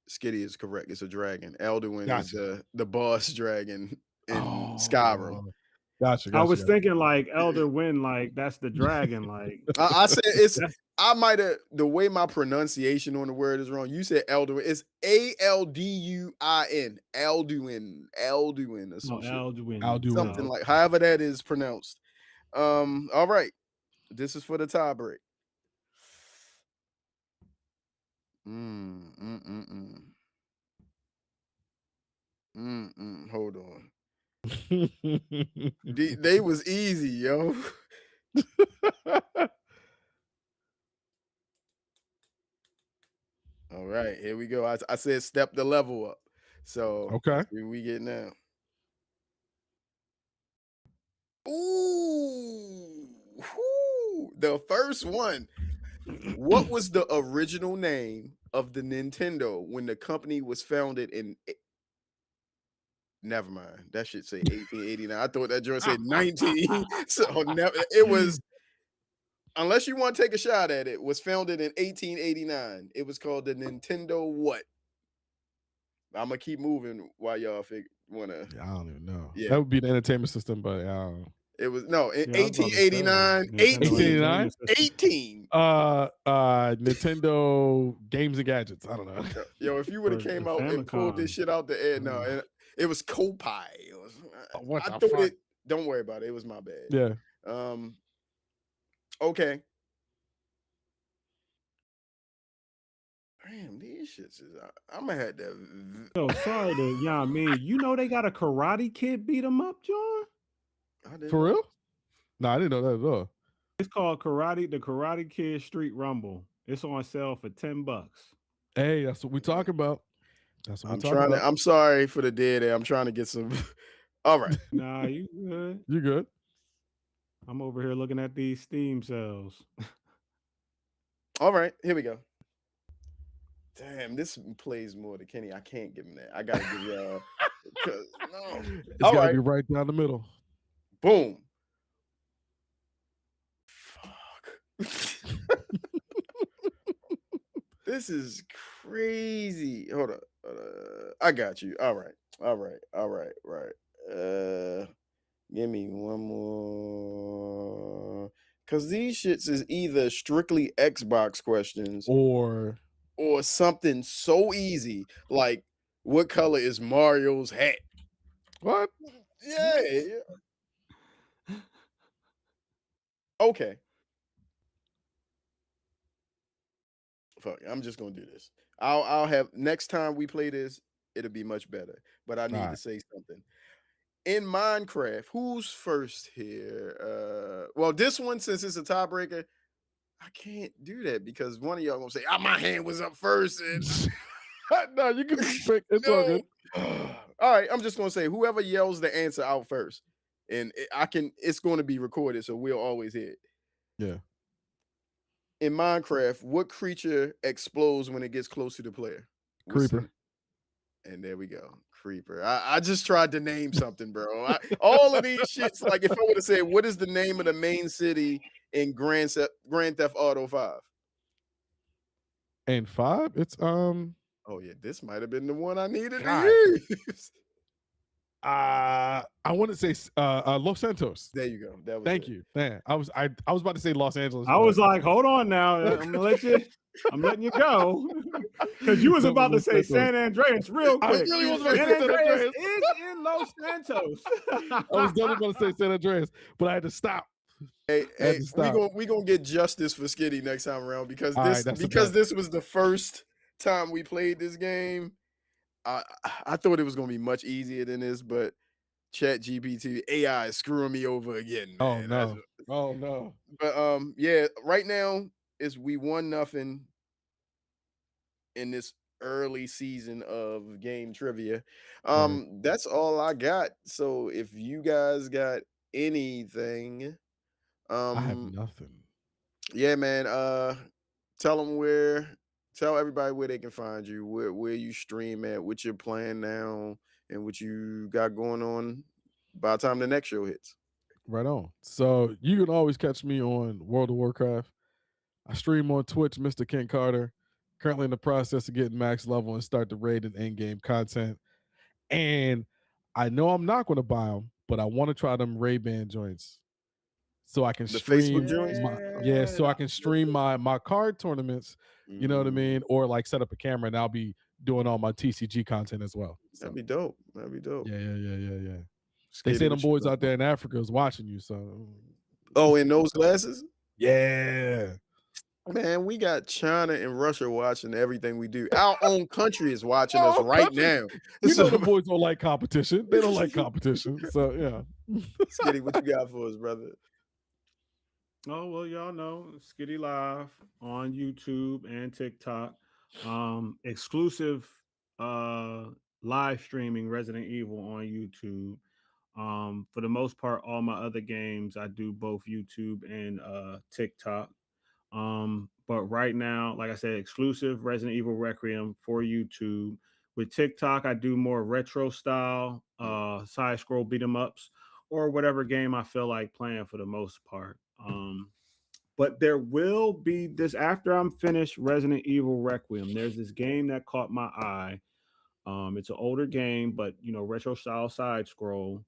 Skitty is correct. It's a dragon. Alduin Gotcha. is the boss dragon in Skyrim. Gotcha. I was thinking like Elder Wind, like that's the dragon. Like I said it's. I might have the way my pronunciation on the word is wrong. You said Alduin. It's Alduin. Alduin or some shit. Alduin. Something like however that is pronounced. All right. This is for the tie break. Hold on. They was easy, yo. All right, here we go. I said step the level up. So okay, here we get now. Ooh, the first one. What was the original name of the Nintendo when the company was founded in? Never mind. That should say 1889. I thought that joint said 19. So never. It was. Unless you want to take a shot at it, was founded in 1889. It was called the Nintendo what? I'm gonna keep moving while y'all wanna. I don't even know. Yeah. That would be the entertainment system, but it was no in Yeah, 1889. 1889. 18. Nintendo games and gadgets. I don't know. Yo, if you would have came out and pulled this shit out the air, no, it was Kopai. I thought it. Don't worry about it. It was my bad. Yeah. Okay. Damn, these shits is. I'm gonna have to. Yo, sorry to me. You know they got a Karate Kid beat them up, John. For real? No, I didn't know that at all. It's called the Karate Kid Street Rumble. It's on sale for $10. Hey, that's what we talk about. That's what I'm trying to. I'm sorry for the dead air. I'm trying to get some. All right. Nah, you good. You good. I'm over here looking at these Steam sales. All right, here we go. Damn, this plays more to Kenny. I can't give him that. I gotta give y'all. No. It's gotta be right down the middle. Boom. Fuck. This is crazy. Hold on. I got you. All right. Give me one more. Cause these shits is either strictly Xbox questions or something so easy like what color is Mario's hat? What? Yeah. Okay. Fuck, I'm just gonna do this. I'll have next time we play this, it'll be much better. But I need All to say something. In Minecraft, who's first here? Well, this one, since it's a tiebreaker, I can't do that because one of y'all gonna say, my hand was up first. And no, you can pick. It's all good. All right, I'm just gonna say whoever yells the answer out first, and it's going to be recorded, so we'll always hear it. Yeah. In Minecraft, what creature explodes when it gets close to the player? Creeper. And there we go. Creeper. I just tried to name something, bro. All of these shits, like if I would have said, what is the name of the main city in Grand Theft Auto 5? And 5? It's Oh yeah, this might have been the one I needed God. to use. I want to say Los Santos. There you go. That was Thank you. Man, I was about to say Los Angeles. I was like, hold on now. I'm letting you go. Because you was about to say San Andreas real quick. I really was about to San say San Andreas Andreas. is in Los Santos. I was definitely going to say San Andreas, but I had to stop. Hey, we gonna get justice for Skitty next time around because this was the first time we played this game. I thought it was gonna be much easier than this, but ChatGPT AI is screwing me over again. Man. Oh no. But yeah, right now we 1-0 in this early season of game trivia. That's all I got. So if you guys got anything, I have nothing. Yeah, man. Tell everybody where they can find you, where you stream at, what you're playing now, and what you got going on by the time the next show hits. Right on. So you can always catch me on World of Warcraft. I stream on Twitch, Mr. Ken Carter. Currently in the process of getting max level and start the raid and end-game content. And I know I'm not going to buy them, but I want to try them Ray-Ban joints. So I can stream so I can stream my card tournaments, you know what I mean? Or like set up a camera and I'll be doing all my TCG content as well. So. That'd be dope. Yeah. They say them boys out there in Africa is watching you. So in those glasses? Yeah. Man, we got China and Russia watching everything we do. Our own country is watching us right now. You know the boys don't like competition. They don't like competition. So yeah. Skitty, what you got for us, brother? Oh, well, y'all know Skitty Live on YouTube and TikTok. Exclusive live streaming Resident Evil on YouTube. For the most part, all my other games, I do both YouTube and TikTok. But right now, like I said, exclusive Resident Evil Requiem for YouTube. With TikTok, I do more retro style side scroll beat 'em ups or whatever game I feel like playing for the most part. But there will be this after I'm finished Resident Evil Requiem. There's this game that caught my eye. It's an older game, but retro style side scroll.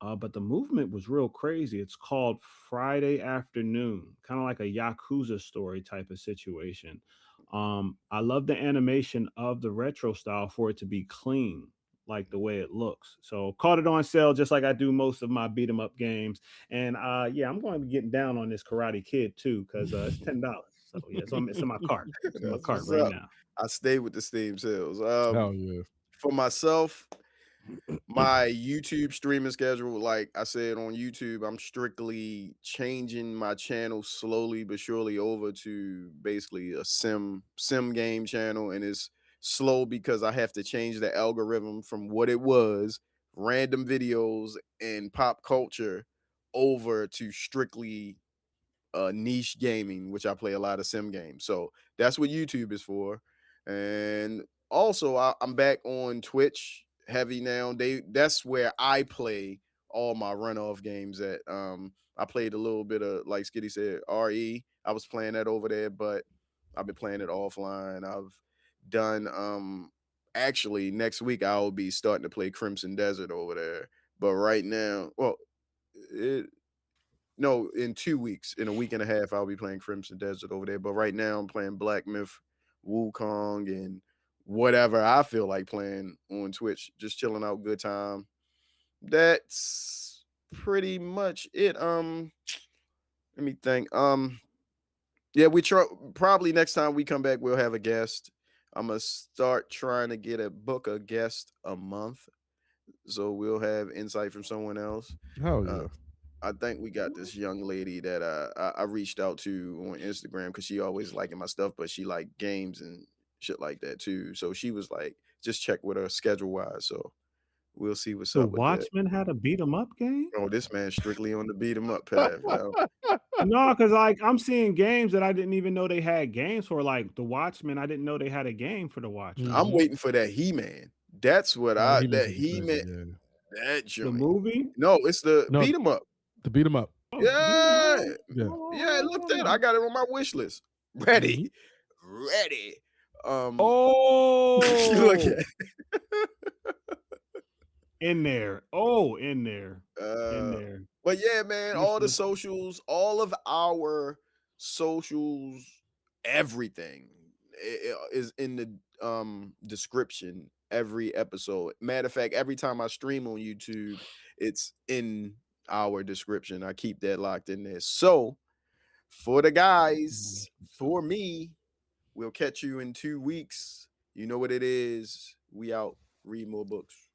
But the movement was real crazy. It's called Friday Afternoon, kind of like a Yakuza story type of situation. I love the animation of the retro style for it to be clean, like the way it looks. So caught it on sale, just like I do most of my beat 'em up games. And yeah, I'm going to be getting down on this Karate Kid too, because it's $10. So yeah, it's in my cart. It's in my cart right now. I stay with the Steam sales. Oh yeah. For myself, my YouTube streaming schedule, like I said on YouTube, I'm strictly changing my channel slowly but surely over to basically a sim game channel, and it's slow because I have to change the algorithm from what it was, random videos and pop culture, over to strictly niche gaming, which I play a lot of sim games. So that's what YouTube is for. And also I'm back on Twitch heavy now. That's where I play all my runoff games at. I played a little bit of, like Skitty said, RE. I was playing that over there, but I've been playing it offline. I've done actually next week I'll be starting to play Crimson Desert over there. But right now, in 2 weeks, in a week and a half, I'll be playing Crimson Desert over there. But right now I'm playing Black Myth, Wukong, and whatever I feel like playing on Twitch, just chilling out, good time. That's pretty much it. Let me think. Yeah, probably next time we come back, we'll have a guest. I'm gonna start trying to get a guest a month, so we'll have insight from someone else. Hell yeah. I think we got this young lady that I reached out to on Instagram because she always liking my stuff, but she like games and shit like that too. So she was like, just check with her schedule wise. So we'll see what's The up with that. Watchmen had a beat 'em up game? Oh, this man's strictly on the beat 'em up path. Yo. No, because like I'm seeing games that I didn't even know they had games for. Like the Watchmen, I didn't know they had a game for the Watchmen. I'm waiting for that He-Man. That's what Oh, that He-Man's He-Man. crazy, yeah. That The joint. movie? No, it's the No, beat 'em up. to beat him up. Oh, beat 'em Yeah. up. Yeah. Yeah, look that. I got it on my wish list. Ready. Ready. Look Oh, at In there. Oh, in there. In there. but yeah, man, Wish all the list. socials, all of our socials, everything is in the description every episode. Matter of fact, every time I stream on YouTube, it's in our description. I keep that locked in there. So for the guys, for me, we'll catch you in 2 weeks. You know what it is. We out. Read more books.